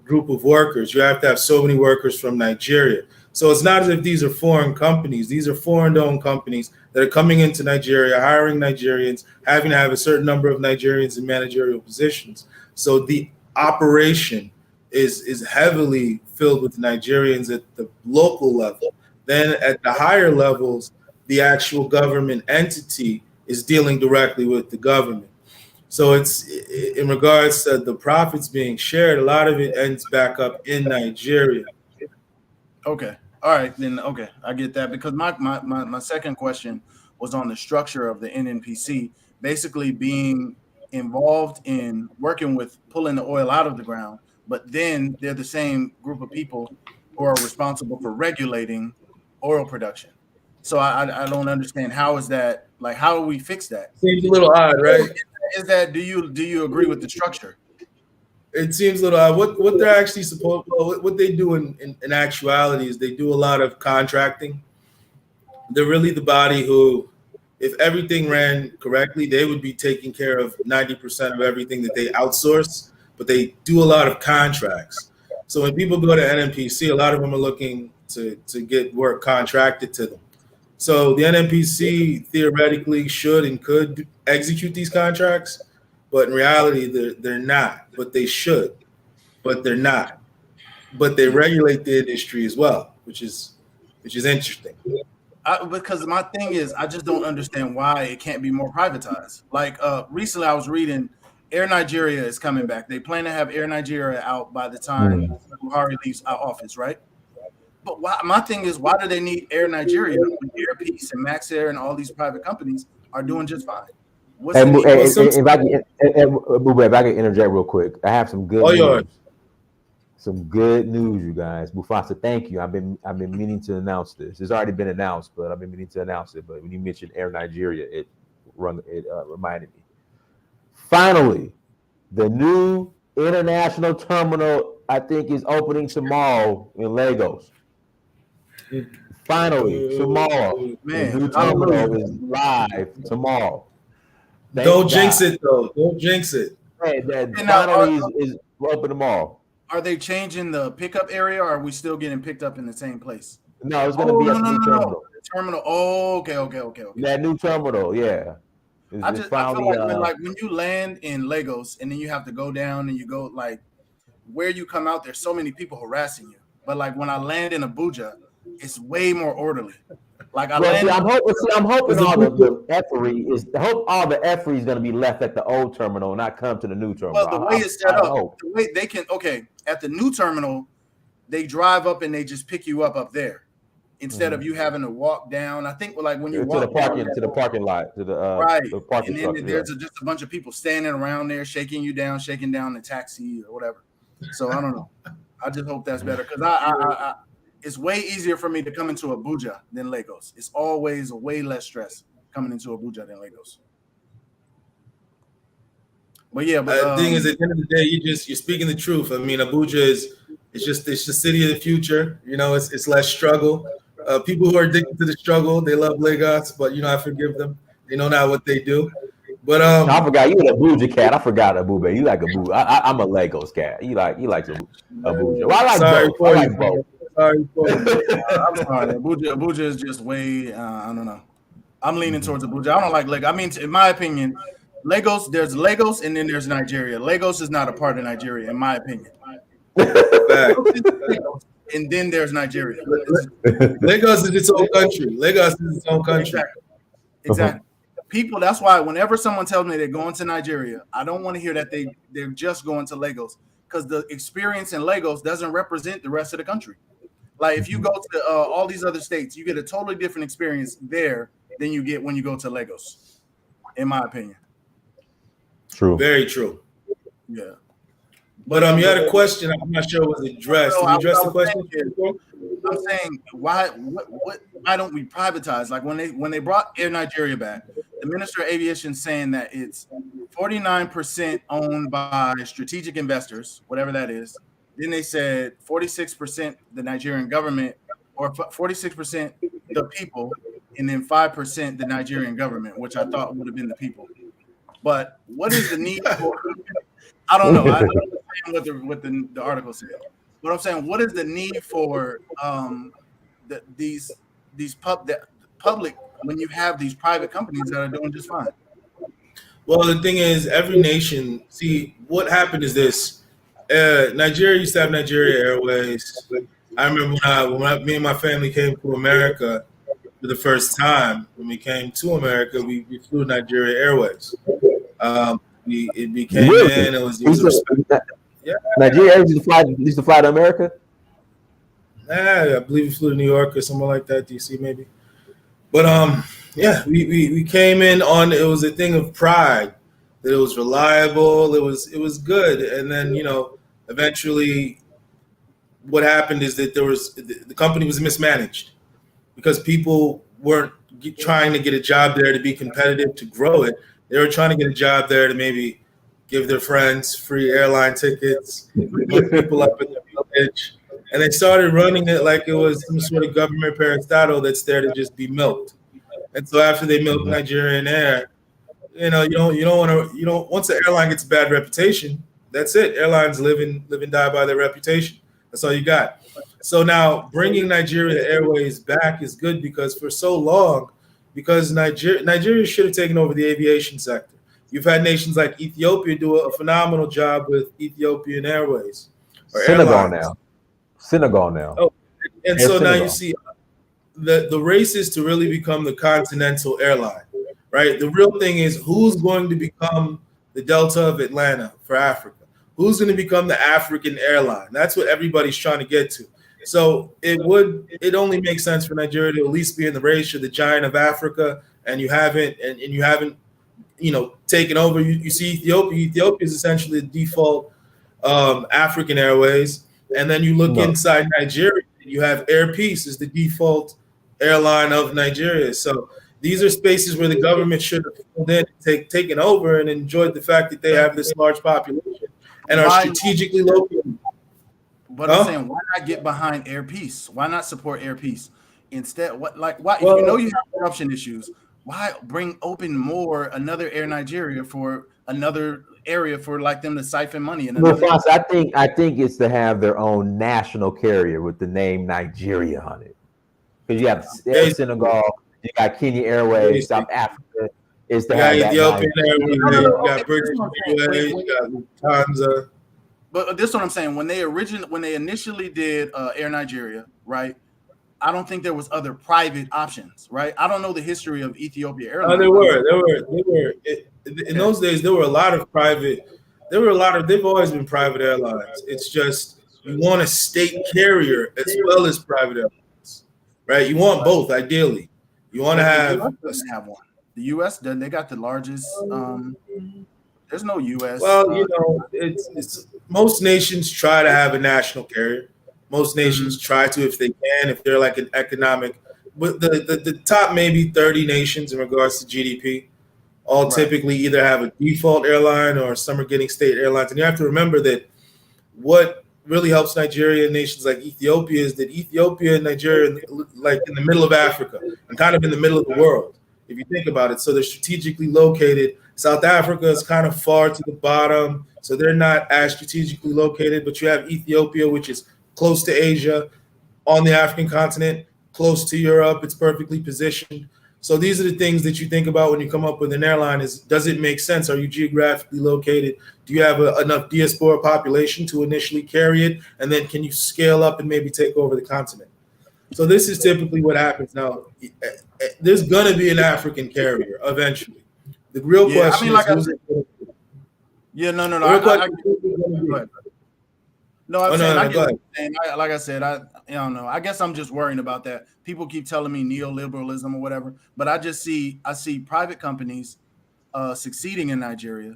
group of workers. You have to have so many workers from Nigeria. So it's not as if these are foreign companies. These are foreign-owned companies that are coming into Nigeria, hiring Nigerians, having to have a certain number of Nigerians in managerial positions. So the operation is heavily filled with Nigerians at the local level. Then at the higher levels, the actual government entity is dealing directly with the government. So it's in regards to the profits being shared, a lot of it ends back up in Nigeria. Okay. All right, then. Okay, I get that, because my second question was on the structure of the NNPC, basically being involved in working with pulling the oil out of the ground, but then they're the same group of people who are responsible for regulating oil production. So I don't understand, how is that, like, how do we fix that? Seems a little odd, right? Is that, do you agree with the structure? It seems a little odd. What they're actually what they do in actuality is they do a lot of contracting. They're really the body who, if everything ran correctly, they would be taking care of 90% of everything that they outsource, but they do a lot of contracts. So when people go to NNPC, a lot of them are looking to get work contracted to them. So the NNPC theoretically should and could execute these contracts, but in reality, they're not. But they should, but they're not. But they regulate the industry as well, which is interesting. Because my thing is, I just don't understand why it can't be more privatized. Like recently, I was reading Air Nigeria is coming back. They plan to have Air Nigeria out by the time Buhari leaves our office, right? But my thing is, why do they need Air Nigeria when Air Peace and Max Air and all these private companies are doing just fine? If I can interject real quick, I have some good news. Some good news, you guys. Mufasa, thank you. I've been meaning to announce this. It's already been announced, but I've been meaning to announce it. But when you mentioned Air Nigeria, it reminded me. Finally, the new international terminal, I think, is opening tomorrow in Lagos. Finally, tomorrow. Man, the new terminal is live tomorrow. Don't jinx it, though. Don't jinx it. Hey, finally is open tomorrow. Are they changing the pickup area, or are we still getting picked up in the same place? No, it's going to be a new terminal. Terminal. Oh, okay. That new terminal, yeah. I feel like when you land in Lagos and then you have to go down and you go, like, where you come out, there's so many people harassing you. But like when I land in Abuja, it's way more orderly. Like I'm hoping all the effery is going to be left at the old terminal and not come to the new terminal. Well, the way it's set up, the way they can, at the new terminal, they drive up and they just pick you up there. instead of you having to walk down. I think like when you to walk the parking lot, to the right, the parking and structure. then there's just a bunch of people standing around there shaking down the taxi or whatever. So I don't know. I just hope that's better because I it's way easier for me to come into Abuja than Lagos. It's always way less stress coming into Abuja than Lagos. But yeah, but the thing is, at the end of the day, you're speaking the truth. I mean, Abuja it's the city of the future. You know, it's less struggle. People who are addicted to the struggle, they love Lagos, but you know, I forgive them. They know not what they do. But I forgot you an Abuja cat. I forgot Ebube. You like Abuja. I'm a Lagos cat. You like Abuja. Well, I like sorry both. for I like you, both. Sorry for you. I'm sorry. Abuja is just way. I don't know. I'm leaning towards Abuja. I don't like Lagos. I mean, in my opinion, Lagos. There's Lagos, and then there's Nigeria. Lagos is not a part of Nigeria, in my opinion. And then there's Nigeria. Lagos is its own country. Lagos is its own country. Exactly. People. That's why whenever someone tells me they're going to Nigeria, I don't want to hear that they're just going to Lagos because the experience in Lagos doesn't represent the rest of the country. Like if you go to all these other states, you get a totally different experience there than you get when you go to Lagos, in my opinion. True. Very true. Yeah. But you had a question. I'm not sure it was addressed. Did you address the question? I'm saying why don't we privatize? Like when they brought Air Nigeria back, the Minister of Aviation saying that it's 49% owned by strategic investors, whatever that is. Then they said 46% the Nigerian government, or 46% the people, and then 5% the Nigerian government, which I thought would have been the people. But what is the need for? I don't know. I don't understand what the article said. But I'm saying, what is the need for these public when you have these private companies that are doing just fine? Well, the thing is, every nation. See, what happened is this. Nigeria used to have Nigeria Airways. I remember when me and my family came to America for the first time. When we came to America, we flew Nigeria Airways. It became in. It was yeah. Nigeria used to fly to America. I believe we flew to New York or somewhere like that, DC maybe. But yeah, we came in on. It was a thing of pride that it was reliable. It was good, and then eventually, what happened is that the company was mismanaged because people weren't trying to get a job there to be competitive to grow it. They were trying to get a job there to maybe give their friends free airline tickets, hook people up in the village, and they started running it like it was some sort of government parastatal that's there to just be milked. And so after they milked Nigerian Air, you don't want to, once the airline gets a bad reputation, that's it. Airlines live and die by their reputation. That's all you got. So now bringing Nigeria Airways back is good because for so long, because Nigeria should have taken over the aviation sector. You've had nations like Ethiopia do a phenomenal job with Ethiopian Airways. Or Senegal now. Oh, and so now you see the race is to really become the continental airline, right? The real thing is who's going to become the Delta of Atlanta for Africa? Who's going to become the African airline? That's what everybody's trying to get to. So it only makes sense for Nigeria to at least be in the race. You're the giant of Africa, and you haven't taken over. You see Ethiopia. Ethiopia is essentially the default African Airways, and then you look inside Nigeria. You have Air Peace is the default airline of Nigeria. So these are spaces where the government should have then taken over and enjoyed the fact that they have this large population and are strategically located. But I'm saying, why not get behind Air Peace? Why not support Air Peace instead? Why? If you know you have corruption issues, why open another Air Nigeria for another area for like them to siphon money? I think it's to have their own national carrier with the name Nigeria on it. Because you have Senegal, you got Kenya Airways, South Africa. Is to have Ethiopian Airways, you got British Airways, you got Lufthansa. But this is what I'm saying. When they initially did Air Nigeria, right? I don't think there was other private options, right? I don't know the history of Ethiopia Airlines. No, there were. In those days, there were a lot of private. They've always been private airlines. It's just you want a state carrier as well as private airlines. right? You want both, ideally. You want to have. The US doesn't have one. The U.S. doesn't. They got the largest. There's no U.S. Well, it's most nations try to have a national carrier. Most nations try to, if they can, if they're like an economic. But the top maybe 30 nations in regards to GDP all typically either have a default airline or some are getting state airlines. And you have to remember that what really helps Nigeria and nations like Ethiopia is that Ethiopia and Nigeria like in the middle of Africa and kind of in the middle of the world, if you think about it. So they're strategically located. South Africa is kind of far to the bottom, so they're not as strategically located, but you have Ethiopia, which is close to Asia, on the African continent, close to Europe. It's perfectly positioned. So these are the things that you think about when you come up with an airline is, does it make sense? Are you geographically located? Do you have enough diaspora population to initially carry it? And then can you scale up and maybe take over the continent? So this is typically what happens. Now, there's going to be an African carrier eventually. The real question is who's it going to be? Yeah, no. Like I said, I don't know. I guess I'm just worrying about that. People keep telling me neoliberalism or whatever, but I see private companies succeeding in Nigeria,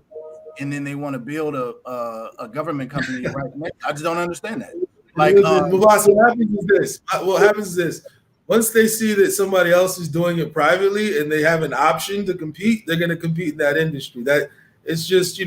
and then they want to build a government company right next. I just don't understand that. Like, Mubasa, what happens is this. Once they see that somebody else is doing it privately and they have an option to compete, they're going to compete in that industry. That it's just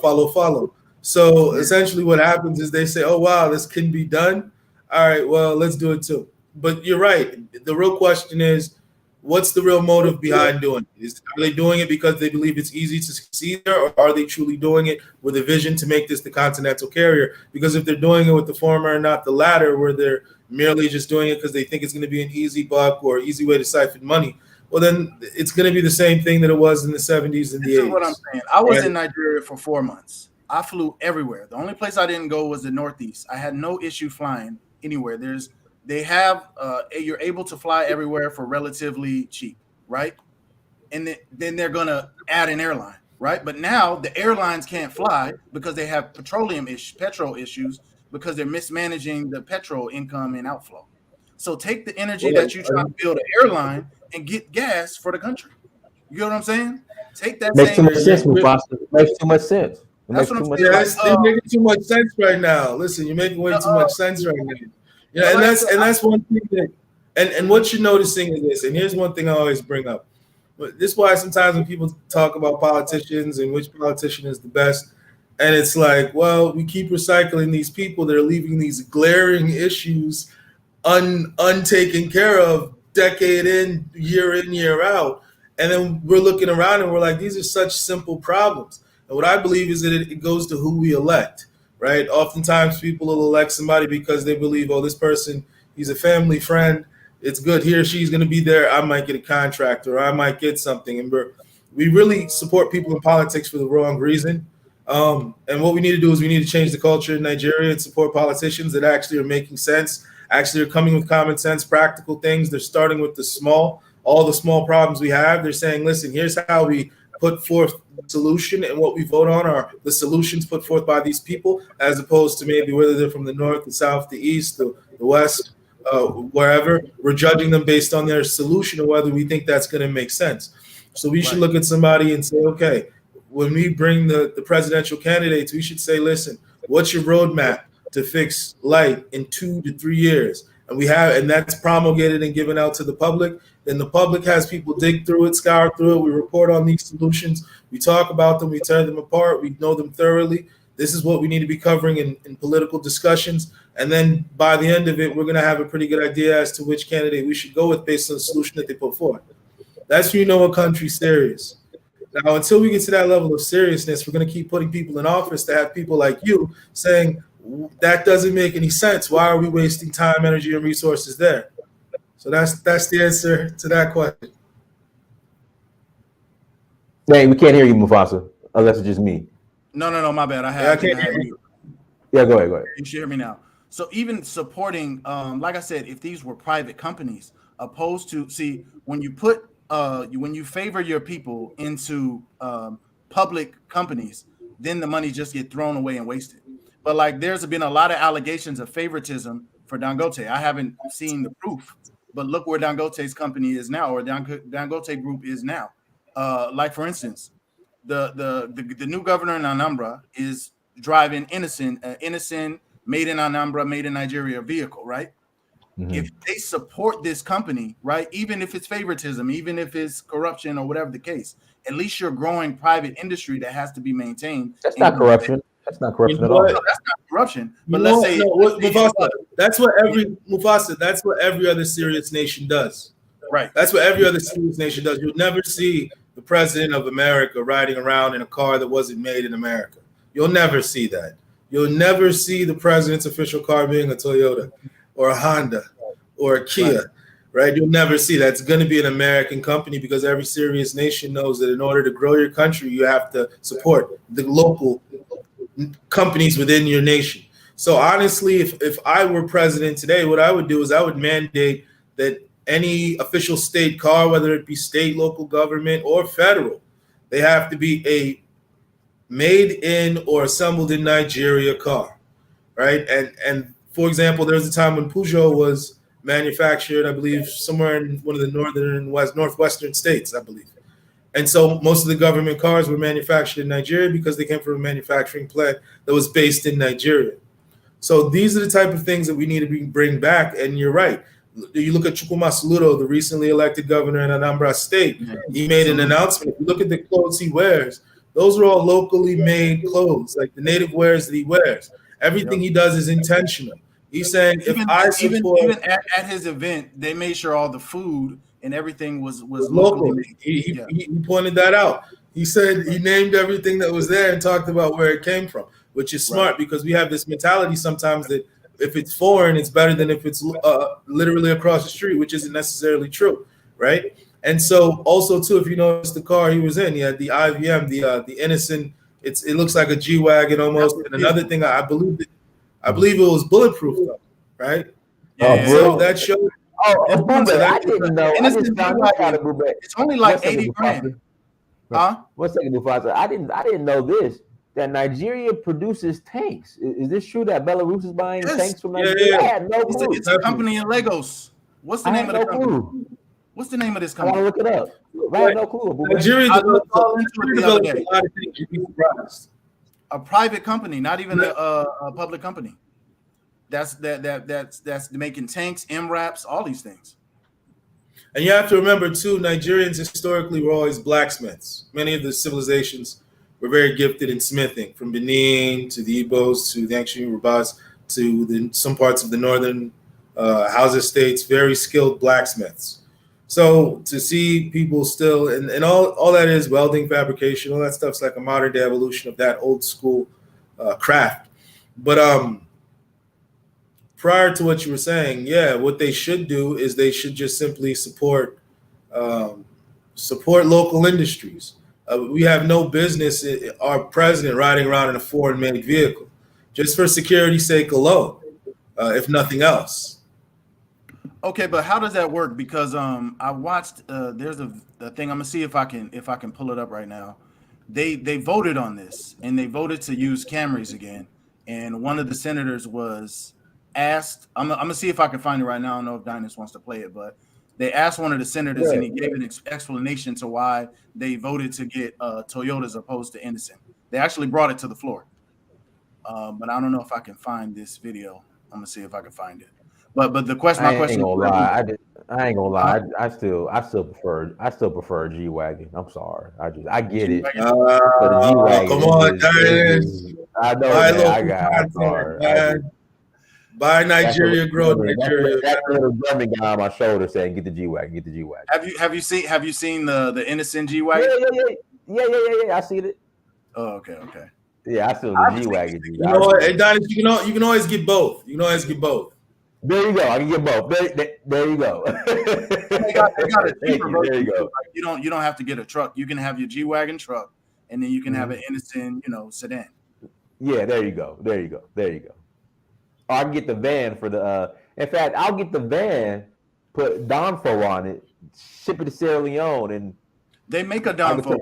follow. So essentially what happens is they say, oh, wow, this can be done. All right, well, let's do it too. But you're right. The real question is, what's the real motive behind doing it? Are they doing it because they believe it's easy to succeed there, or are they truly doing it with a vision to make this the continental carrier? Because if they're doing it with the former and not the latter, where they're merely just doing it because they think it's going to be an easy buck or easy way to siphon money, well, then it's going to be the same thing that it was in the 70s and the 80s. This is what I'm saying. I was in Nigeria for 4 months. I flew everywhere. The only place I didn't go was the Northeast. I had no issue flying anywhere. You're able to fly everywhere for relatively cheap, right? And then they're going to add an airline, right? But now the airlines can't fly because they have petrol issues because they're mismanaging the petrol income and outflow. So take the energy that you try to build an airline and get gas for the country. You get what I'm saying? Take that. Makes too much sense, Mufasa. Makes too much sense. That's what I'm saying. They're making too much sense right now. Listen, you're making way too much sense right now. Yeah, and that's one thing that, and what you're noticing is this. And here's one thing I always bring up. But this is why sometimes when people talk about politicians and which politician is the best, and it's like, well, we keep recycling these people that are leaving these glaring issues untaken care of, decade in, year out, and then we're looking around and we're like, these are such simple problems. And what I believe is that it goes to who we elect, right? Oftentimes people will elect somebody because they believe, oh, this person, he's a family friend. It's good. He or she's going to be there. I might get a contract or I might get something. And we really support people in politics for the wrong reason. And what we need to do is we need to change the culture in Nigeria and support politicians that actually are making sense, actually are coming with common sense, practical things. They're starting with all the small problems we have. They're saying, listen, here's how we put forth solution, and what we vote on are the solutions put forth by these people, as opposed to maybe whether they're from the north, the south, the east, the west, wherever. We're judging them based on their solution and whether we think that's going to make sense. So we should look at somebody and say, okay, when we bring the presidential candidates, we should say, listen, what's your roadmap to fix light in 2 to 3 years? And that's promulgated and given out to the public. Then the public has people dig through it, scour through it. We report on these solutions. We talk about them. We tear them apart. We know them thoroughly. This is what we need to be covering in political discussions. And then by the end of it, we're going to have a pretty good idea as to which candidate we should go with based on the solution that they put forward. That's when you know a country's serious. Now, until we get to that level of seriousness, we're going to keep putting people in office to have people like you saying, that doesn't make any sense. Why are we wasting time, energy, and resources there? So that's the answer to that question. Hey, we can't hear you, Mufasa, unless it's just me. No, my bad. I can't hear you. Yeah, go ahead. You should hear me now. So even supporting, like I said, if these were private companies, opposed to, when you favor your people into public companies, then the money just get thrown away and wasted. But there's been a lot of allegations of favoritism for Dangote. I haven't seen the proof, but look where Dangote's company is now, or Dangote Group is now. Like for instance, the new governor in Anambra is driving innocent made in Anambra, made in Nigeria vehicle, right? Mhm. If they support this company, right, even if it's favoritism, even if it's corruption or whatever the case, at least you're growing private industry that has to be maintained. That's not corruption. That's not corruption You at know all. what? No, that's not corruption. But You know let's what? say, No, let's say Mufasa, that's what every other serious nation does. right. That's what every other serious nation does. You'll never see the president of America riding around in a car that wasn't made in America. You'll never see that. You'll never see the president's official car being a Toyota or a Honda or a Kia, right? You'll never see that. It's going to be an American company because every serious nation knows that in order to grow your country, you have to support the local companies within your nation. So honestly, if I were president today, what I would do is I would mandate that any official state car, whether it be state, local government, or federal, they have to be a made in or assembled in Nigeria car, right? And for example, there was a time when Peugeot was manufactured, I believe, somewhere in one of the northwestern states, I believe. And so most of the government cars were manufactured in Nigeria because they came from a manufacturing plant that was based in Nigeria. So these are the type of things that we need to bring back. And you're right. You look at Chukwuma Soludo, the recently elected governor in Anambra State. He made an announcement. If you look at the clothes he wears, those are all locally made clothes, like the native wares that he wears. Everything he does is intentional. He's saying, even at his event, they made sure all the food and everything was local. He pointed that out. He said he named everything that was there and talked about where it came from, which is smart because we have this mentality sometimes that if it's foreign, it's better than if it's literally across the street, which isn't necessarily true, right? And so also too, if you notice the car he was in, he had the IVM, the innocent. It looks like a G-Wagon almost. And another thing, I believe it was bulletproof though, right? Yeah. So that shows. Ebube, I didn't know. I just found out about Ebube. It's only like 80 grand. Huh? 1 second, Mufasa. I didn't know this. That Nigeria produces tanks. Is this true that Belarus is buying tanks from Nigeria? Yeah. I had no clue. It's a company in Lagos. What's the name of the company? Clue. What's the name of this I want company? to look it up. I had no clue. Nigeria developed a lot of things. You'd be surprised. A private company, not even a public company. That's making tanks, MRAPs, all these things. And you have to remember too, Nigerians historically were always blacksmiths. Many of the civilizations were very gifted in smithing, from Benin to the Igbos to the ancient Yorubas to some parts of the northern Hausa states, very skilled blacksmiths. So to see people still, and all that is welding, fabrication, all that stuff's like a modern day evolution of that old school craft. But prior to what you were saying, what they should do is they should just simply support local industries. We have no business, our president riding around in a foreign-made vehicle, just for security's sake alone, if nothing else. Okay, but how does that work? Because I watched there's a thing. I'm gonna see if I can pull it up right now. They voted on this and they voted to use Camrys again. And one of the senators was asked. I'm gonna see if I can find it right now. I don't know if Dynas wants to play it, but they asked one of the senators and he gave an explanation to why they voted to get Toyotas opposed to Innocent. They actually brought it to the floor, but I don't know if I can find this video. I'm gonna see if I can find it. But the question, my question. I ain't gonna lie. I still prefer a G-Wagon. I'm sorry. I get it. But a G-Wagon. Come on, Dynas. I know. I got it. Buy Nigeria, grow Nigeria. That little German guy on my shoulder saying, "Get the G-Wagon, get the G-Wagon." Have you seen the Innocent G-Wagon? Yeah. I see it. Oh, okay. Yeah, I see the G-Wagon. You know what, hey, Donnie, you can always get both. There you go. I can get both. There you go. They got a cheaper version. There you go. Like you don't have to get a truck. You can have your G-Wagon truck, and then you can have an Innocent, sedan. Yeah, there you go. Or I can get the van for the. In fact, I'll get the van, put Donfo on it, ship it to Sierra Leone, and they make a Donfo.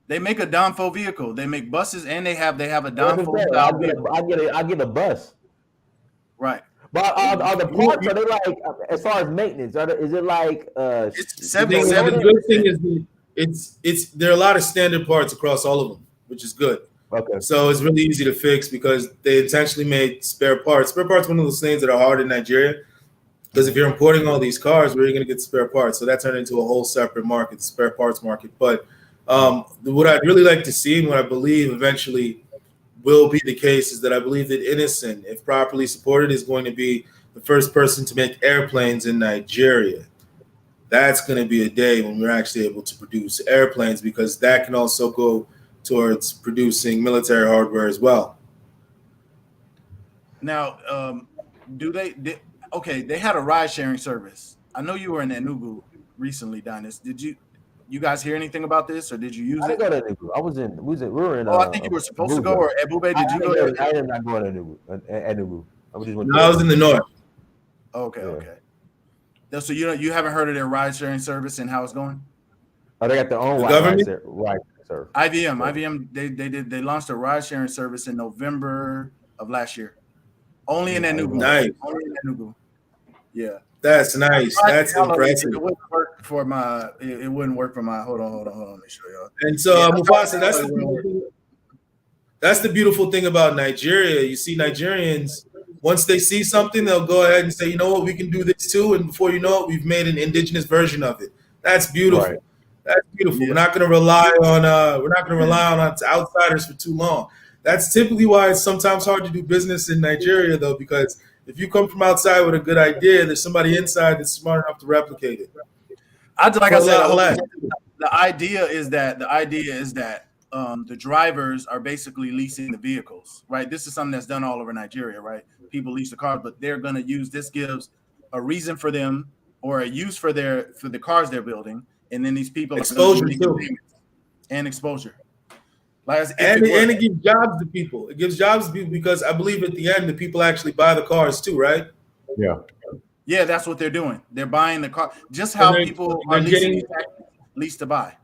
They make a Donfo vehicle. They make buses, and they have a Donfo. I get a bus. Right. But are the parts, are they like, as far as maintenance, is it like, It's The thing, the 77. good thing is it's there are a lot of standard parts across all of them, which is good. okay. So it's really easy to fix because they intentionally made spare parts. Spare parts, one of those things that are hard in Nigeria. Because if you're importing all these cars, where are you going to get spare parts? So that turned into a whole separate market, the spare parts market. But what I'd really like to see, and what I believe eventually will be the case, is that I believe that Innocent, if properly supported, is going to be the first person to make airplanes in Nigeria. That's going to be a day when we're actually able to produce airplanes, because that can also go towards producing military hardware as well. Now, okay, they had a ride sharing service. I know you were in Enugu recently, Dinas. Did you guys hear anything about this, or did you use I it? didn't go to Enugu. We were in. Oh, I think you were supposed to go, or Ebube, did you go there? I did not go to Enugu. I just went No, I was in the north. Okay, Yeah. okay. So you haven't heard of their ride sharing service and how it's going? Oh, they got their own The ride government? service. IVM, they launched a ride sharing service in November of last year. Only in Enugu. Nice. Only in Enugu. Yeah. That's nice. That's impressive. It wouldn't work for my. It wouldn't work for my. Hold on. Let me show y'all. And so, Mufasa, that's the beautiful thing about Nigeria. You see, Nigerians, once they see something, they'll go ahead and say, you know what, we can do this too. And before you know it, we've made an indigenous version of it. That's beautiful. Right. That's beautiful. Yeah. We're not going to rely on outsiders for too long. That's typically why it's sometimes hard to do business in Nigeria, though, because if you come from outside with a good idea, there's somebody inside that's smart enough to replicate it. The idea is that the drivers are basically leasing the vehicles, right? This is something that's done all over Nigeria, right? People lease the cars, but they're going to use this gives a reason for them or a use for the cars they're building, and then these people exposure too, and exposure. Like and it gives jobs to people. It gives jobs to people because I believe at the end the people actually buy the cars too, right? Yeah, that's what they're doing. They're buying the car. Just how people are lease to buy.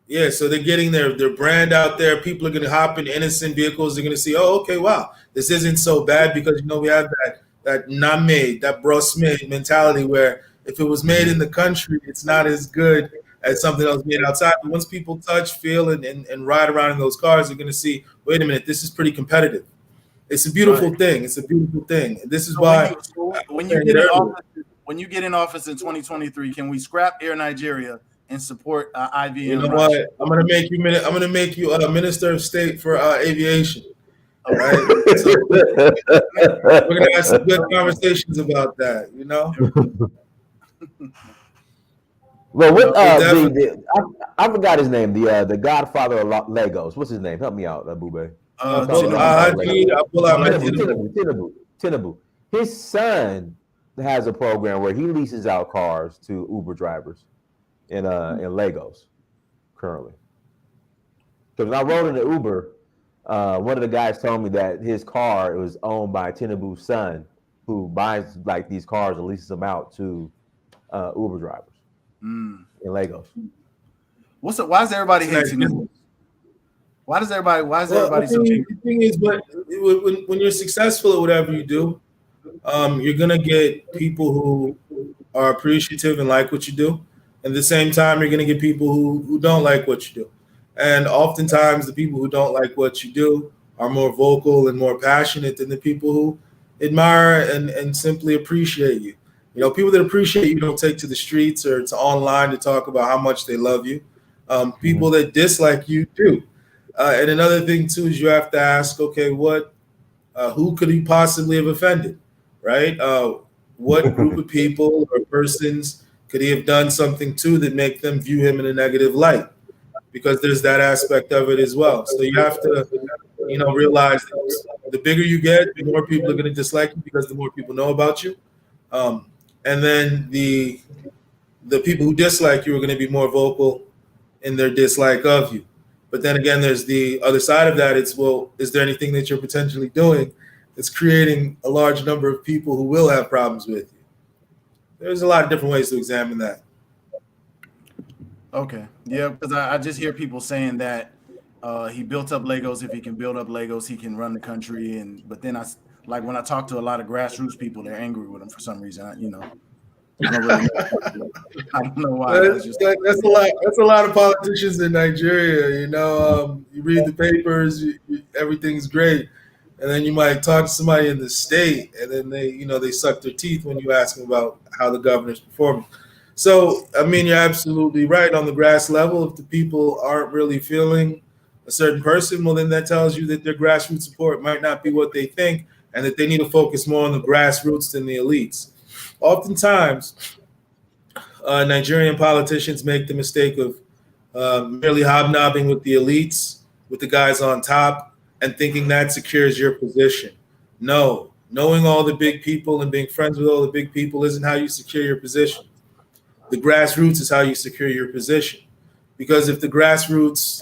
Yeah, so they're getting their brand out there. People are going to hop in innocent vehicles. They're going to see, oh, okay, wow, this isn't so bad, because we have that not made, that bros made mentality where if it was made in the country, it's not as good as something else made outside. But once people touch, feel, and ride around in those cars, they're going to see, wait a minute, this is pretty competitive. It's a beautiful thing. It's a beautiful thing. This is why when you get in office in 2023, can we scrap Air Nigeria and support IVM? You know what? I'm gonna make you Minister of State for aviation. All right. So we're gonna have some good conversations about that. You know. Well, what I forgot his name. The Godfather of Legos. What's his name? Help me out, Ebube. Tinubu. His son has a program where he leases out cars to Uber drivers in Lagos currently. Because when I rode in the Uber, one of the guys told me that his car was owned by Tinubu's son, who buys like these cars and leases them out to Uber drivers in Lagos. Why is everybody hating him? Why is everybody so cheap? The thing is, but when you're successful at whatever you do, you're gonna get people who are appreciative and like what you do. At the same time, you're gonna get people who don't like what you do. And oftentimes the people who don't like what you do are more vocal and more passionate than the people who admire and simply appreciate you. You know, people that appreciate you don't take to the streets or to online to talk about how much they love you. People that dislike you do. And another thing too is you have to ask, okay, who could he possibly have offended, right? What group of people or persons could he have done something to that make them view him in a negative light? Because there's that aspect of it as well. So you have to, realize that the bigger you get, the more people are going to dislike you because the more people know about you. And then the people who dislike you are going to be more vocal in their dislike of you. But then again, there's the other side of that. It's, well, is there anything that you're potentially doing that's creating a large number of people who will have problems with you? There's a lot of different ways to examine that. Okay. Yeah, because I just hear people saying that he built up Legos. If he can build up Legos, he can run the country. But then Like when I talk to a lot of grassroots people, they're angry with him for some reason. There's no really, I don't know why. That's a lot. That's a lot of politicians in Nigeria. You read the papers, everything's great, and then you might talk to somebody in the state, and then they suck their teeth when you ask them about how the governor's performing. So, I mean, you're absolutely right. On the grass level, if the people aren't really feeling a certain person, well, then that tells you that their grassroots support might not be what they think, and that they need to focus more on the grassroots than the elites. Oftentimes, Nigerian politicians make the mistake of merely hobnobbing with the elites, with the guys on top, and thinking that secures your position. No, knowing all the big people and being friends with all the big people isn't how you secure your position. The grassroots is how you secure your position. Because if the grassroots,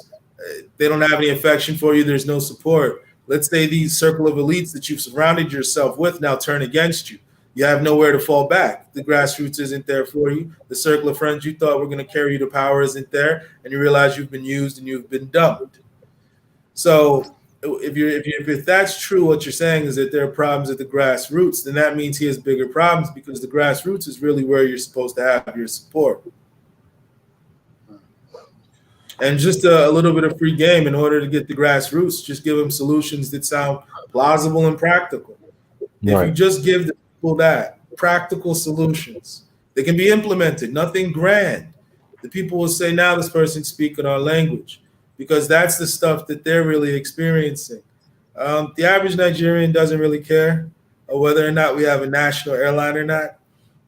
they don't have any affection for you, there's no support. Let's say these circle of elites that you've surrounded yourself with now turn against you. You have nowhere to fall back. The grassroots isn't there for you. The circle of friends you thought were going to carry you to power isn't there, and you realize you've been used and you've been dumped. So if that's true, what you're saying is that there are problems at the grassroots, then that means he has bigger problems, because the grassroots is really where you're supposed to have your support. And just a little bit of free game in order to get the grassroots, just give them solutions that sound plausible and practical. Right. If you just give the people that practical solutions, they can be implemented, nothing grand. The people will say, now this person's speaking our language, because that's the stuff that they're really experiencing. The average Nigerian doesn't really care whether or not we have a national airline or not.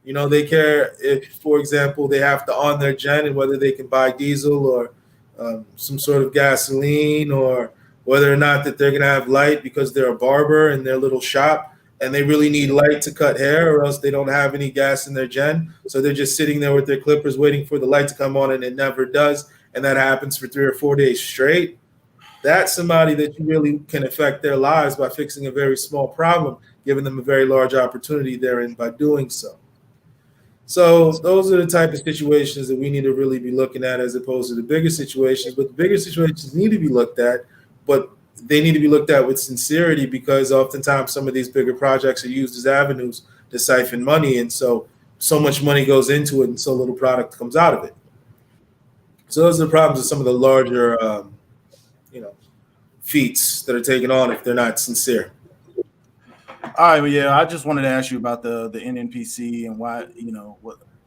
They care if, for example, they have to on their gen and whether they can buy diesel or some sort of gasoline, or whether or not that they're going to have light because they're a barber in their little shop and they really need light to cut hair, or else they don't have any gas in their gen. So they're just sitting there with their clippers waiting for the light to come on, and it never does. And that happens for 3 or 4 days straight. That's somebody that you really can affect their lives by fixing a very small problem, giving them a very large opportunity therein by doing so. So those are the type of situations that we need to really be looking at, as opposed to the bigger situations. But the bigger situations need to be looked at, but they need to be looked at with sincerity, because oftentimes some of these bigger projects are used as avenues to siphon money. And so much money goes into it and so little product comes out of it. So those are the problems with some of the larger, feats that are taken on if they're not sincere. All right, well, yeah, I just wanted to ask you about the NNPC and why,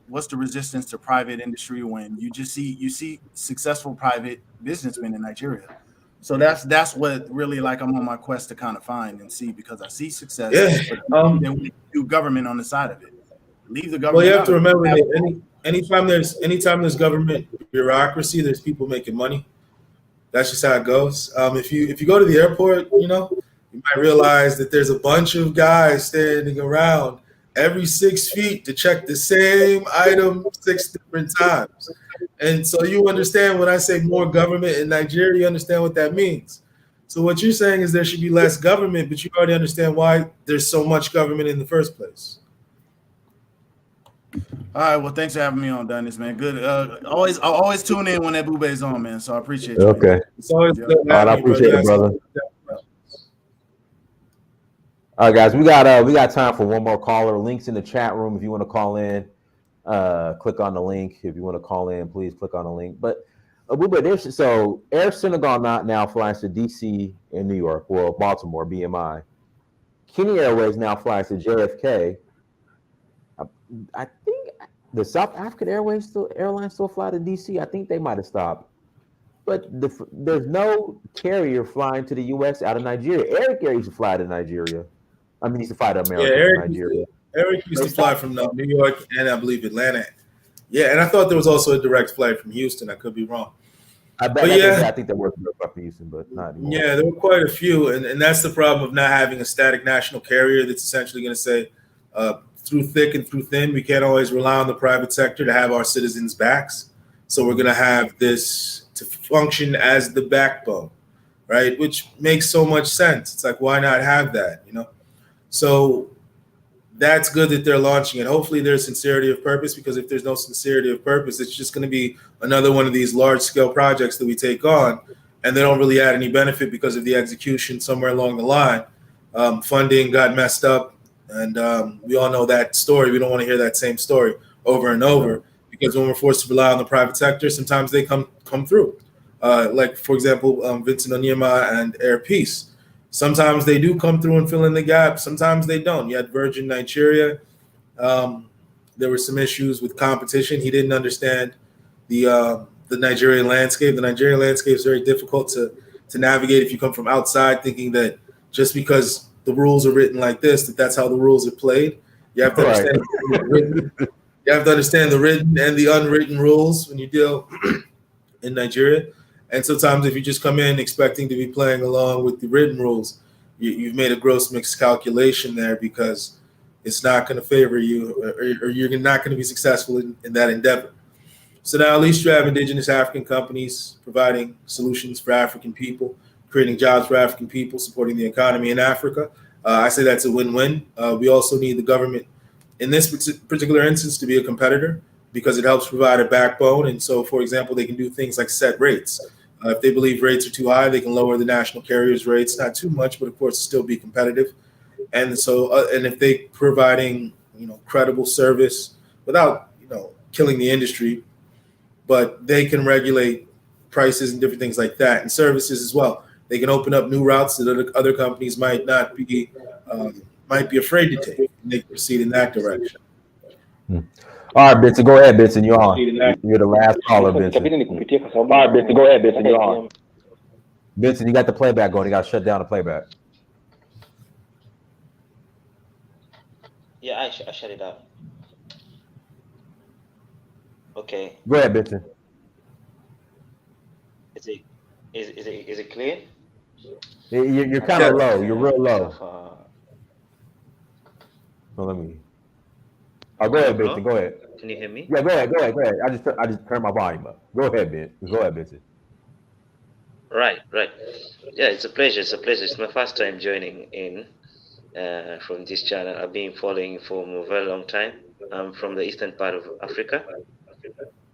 what's the resistance to private industry when you see successful private businessmen in Nigeria. So that's what really, like, I'm on my quest to kind of find and see, because I see success, but then we do government on the side of it. Leave the government. Well, you have to remember that anytime there's government bureaucracy, there's people making money. That's just how it goes. If you go to the airport, you might realize that there's a bunch of guys standing around every 6 feet to check the same item 6 different times. And so you understand when I say more government in Nigeria, you understand what that means. So what you're saying is there should be less government, but you already understand why there's so much government in the first place. All right, well, thanks for having me on, Dennis, man. Good. I'll always tune in when Ebube is on, man. So I appreciate you. Okay. It's always good. I appreciate it, brother. All right, guys, we got time for one more caller. Links in the chat room if you want to call in. Click on the link. If you want to call in, please click on the link. But so Air Senegal now flies to DC and New York, well, Baltimore, BMI. Kenya Airways now flies to JFK. I think the South African airline still fly to DC. I think they might have stopped. But there's no carrier flying to the U.S. out of Nigeria. Eric used to fly to Nigeria. I mean, he used to fly to America from Nigeria. Eric used to fly from New York and I believe Atlanta. Yeah, and I thought there was also a direct flight from Houston. I could be wrong. I think there was a direct flight from Houston, but not anymore. Yeah, there were quite a few, and that's the problem of not having a static national carrier that's essentially going to say, through thick and through thin, we can't always rely on the private sector to have our citizens' backs. So we're going to have this to function as the backbone, right? Which makes so much sense. It's like, why not have that, So that's good that they're launching it. Hopefully there's sincerity of purpose, because if there's no sincerity of purpose, it's just going to be another one of these large-scale projects that we take on, and they don't really add any benefit because of the execution somewhere along the line. funding got messed up, and we all know that story. We don't want to hear that same story over and over, because when we're forced to rely on the private sector, sometimes they come through. Like, for example, Vincent Onyema and Air Peace. Sometimes they do come through and fill in the gap. Sometimes they don't. You had Virgin Nigeria. There were some issues with competition. He didn't understand the Nigerian landscape. The Nigerian landscape is very difficult to navigate if you come from outside, thinking that just because the rules are written like this, that's how the rules are played. You have to understand. You have to understand the written and the unwritten rules when you deal in Nigeria. And sometimes if you just come in expecting to be playing along with the written rules, you've made a gross miscalculation there, because it's not going to favor you, or you're not going to be successful in that endeavor. So now at least you have indigenous African companies providing solutions for African people, creating jobs for African people, supporting the economy in Africa. I say that's a win-win. We also need the government in this particular instance to be a competitor, because it helps provide a backbone. And so, for example, they can do things like set rates. If they believe rates are too high, they can lower the national carriers' rates, not too much, but of course still be competitive. And so, and if they providing credible service without killing the industry, but they can regulate prices and different things like that, and services as well. They can open up new routes that other companies might not be afraid to take, and they can proceed in that direction. All right, Benson, go ahead, Benson. You're on. You're the last caller, Benson. All right, Benson, go ahead, Benson. You're on. Benson, you got the playback going. You got to shut down the playback. Yeah, I shut it out. Okay. Go ahead, Benson. Is it clear? You're kind of low. You're real low. Well, let me. Oh, go ahead, Benson. Go ahead. Can you hear me? Yeah, go ahead. I just turned my volume up. Go ahead, Ben. Go ahead, Benson. Right. Yeah, it's a pleasure. It's my first time joining in from this channel. I've been following for a very long time. I'm from the eastern part of Africa,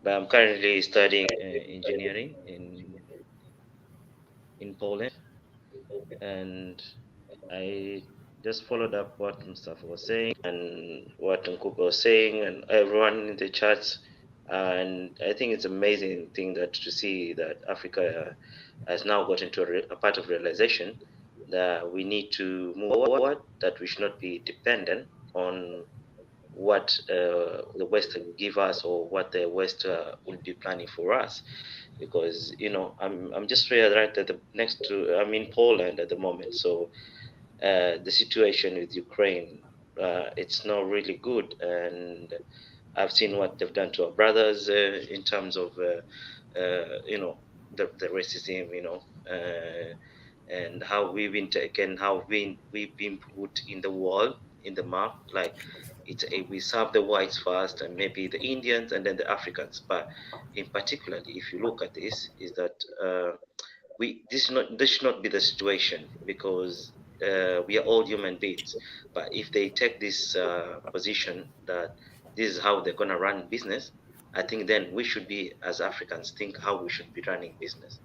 but I'm currently studying engineering in Poland, and I just followed up what Mustafa was saying and what Nkuka was saying, and everyone in the chats. And I think it's amazing thing that to see that Africa has now got into a part of realization that we need to move forward, that we should not be dependent on what the West will give us, or what the West will be planning for us. Because I'm just right at the next to, I'm in Poland at the moment, so the situation with Ukraine, it's not really good, and I've seen what they've done to our brothers in terms of the racism, and how we've been taken, how we've been put in the wall, in the map. Like we serve the whites first, and maybe the Indians, and then the Africans. But in particularly, if you look at this, is that this should not be the situation, because we are all human beings. But if they take this position that this is how they're gonna run business, I think then we should be, as Africans, think how we should be running business.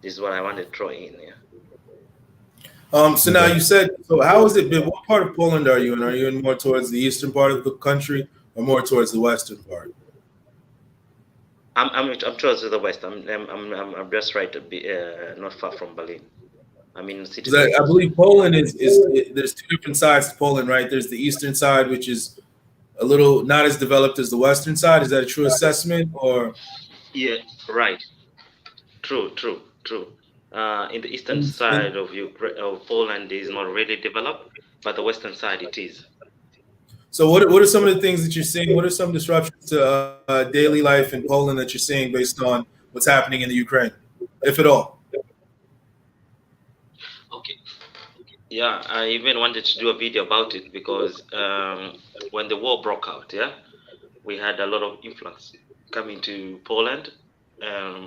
This is what I want to throw in here. So now you said, so how has it been? What part of Poland are you in? Are you in more towards the eastern part of the country, or more towards the western part? I'm towards the west. I'm just right to be not far from Berlin. I mean, city. I believe Poland is there's two different sides to Poland, right? There's the eastern side, which is a little not as developed as the western side. Is that a true assessment, or? Yeah, right. True. In the eastern side of Poland is not really developed, but the western side it is. So what are some of the things that you're seeing? What are some disruptions to daily life in Poland that you're seeing based on what's happening in the Ukraine, if at all? Okay. Yeah, I even wanted to do a video about it, because when the war broke out, we had a lot of influx coming to Poland,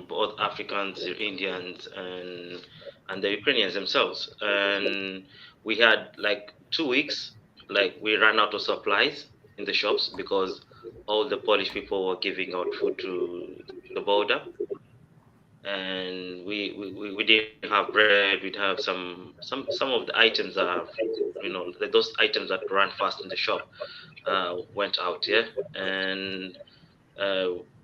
both Africans, the Indians, and the Ukrainians themselves. And we had like 2 weeks, like we ran out of supplies in the shops, because all the Polish people were giving out food to the border. and we didn't have bread. We'd have some of the items that have, those items that run fast in the shop went out, yeah. And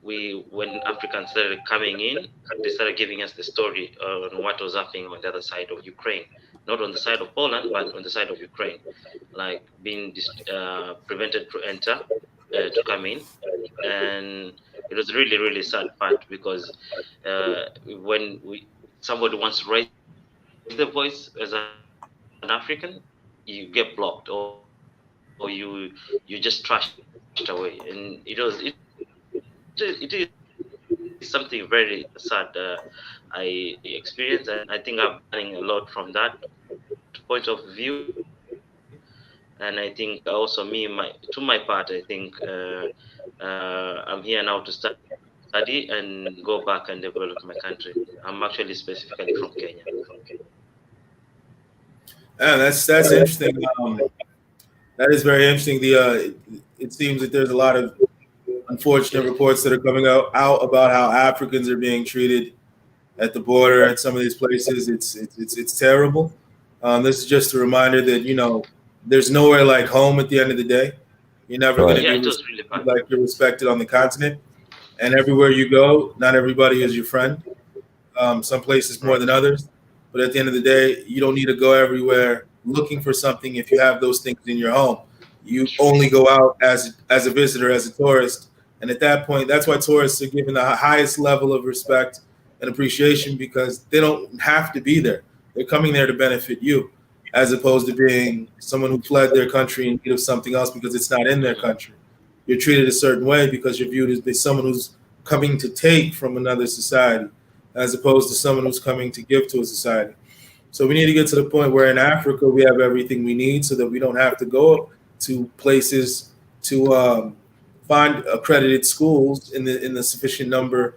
when Africans started coming in, they started giving us the story on what was happening on the other side of Ukraine, not on the side of Poland, but on the side of Ukraine, like being prevented to enter, to come in. And it was really, really sad part, because when somebody wants to raise the voice as an African, you get blocked, or you just trashed away. And it is something very sad I experienced, and I think I'm learning a lot from that point of view. And I think also to my part, I think I'm here now to study and go back and develop my country. I'm actually specifically from Kenya. Yeah, that's interesting. That is very interesting. It seems that there's a lot of unfortunate reports that are coming out about how Africans are being treated at the border at some of these places. It's terrible. This is just a reminder that there's nowhere like home at the end of the day. You're never going to Yeah, be it was really bad. like you're respected on the continent, and everywhere you go, not everybody is your friend. Some places more than others, but at the end of the day, you don't need to go everywhere looking for something if you have those things in your home. You only go out as a visitor, as a tourist, and at that point, that's why tourists are given the highest level of respect and appreciation, because they don't have to be there. They're coming there to benefit you, as opposed to being someone who fled their country in need of something else because it's not in their country. You're treated a certain way because you're viewed as someone who's coming to take from another society, as opposed to someone who's coming to give to a society. So we need to get to the point where in Africa we have everything we need, so that we don't have to go to places to find accredited schools in the sufficient number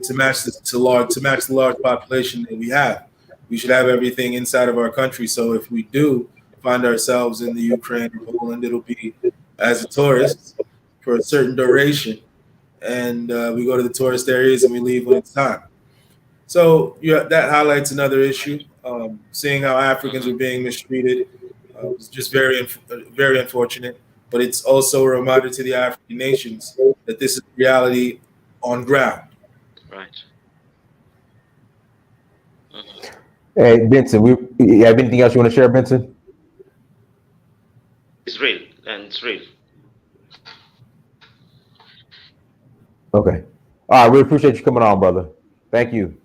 to match the large population that we have. We should have everything inside of our country. So if we do find ourselves in the Ukraine or Poland, it'll be as a tourist for a certain duration, and we go to the tourist areas and we leave when it's time. So that highlights another issue. Seeing how Africans are being mistreated was just very unfortunate. But it's also a reminder to the African nations that this is reality on ground. Right. Hey, Benson, you have anything else you want to share, Benson? It's real, and it's real. Okay. All right, we appreciate you coming on, brother. Thank you.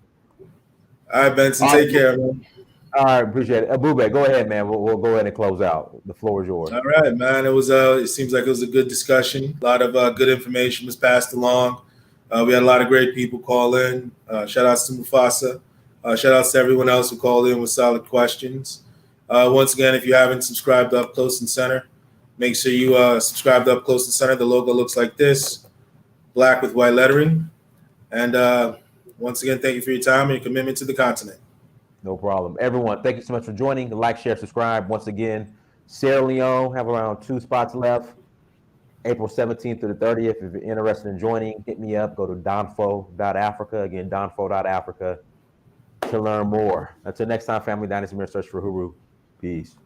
All right, Benson, take care, man. All right, appreciate it. Abube, go ahead, man. We'll go ahead and close out. The floor is yours. All right, man. It seems like it was a good discussion. A lot of good information was passed along. We had a lot of great people call in. Shout outs to Mufasa. Shout outs to everyone else who called in with solid questions. Once again, if you haven't subscribed to Up Close and Center, make sure you subscribe to Up Close and Center. The logo looks like this, black with white lettering. And once again, thank you for your time and your commitment to the continent. No problem. Everyone, thank you so much for joining. Like, share, subscribe. Once again, Sierra Leone have around 2 spots left. April 17th to the 30th. If you're interested in joining, hit me up. Go to donfo.africa. Again, donfo.africa to learn more. Until next time, family, Dynasty Mirror Search for Huru. Peace.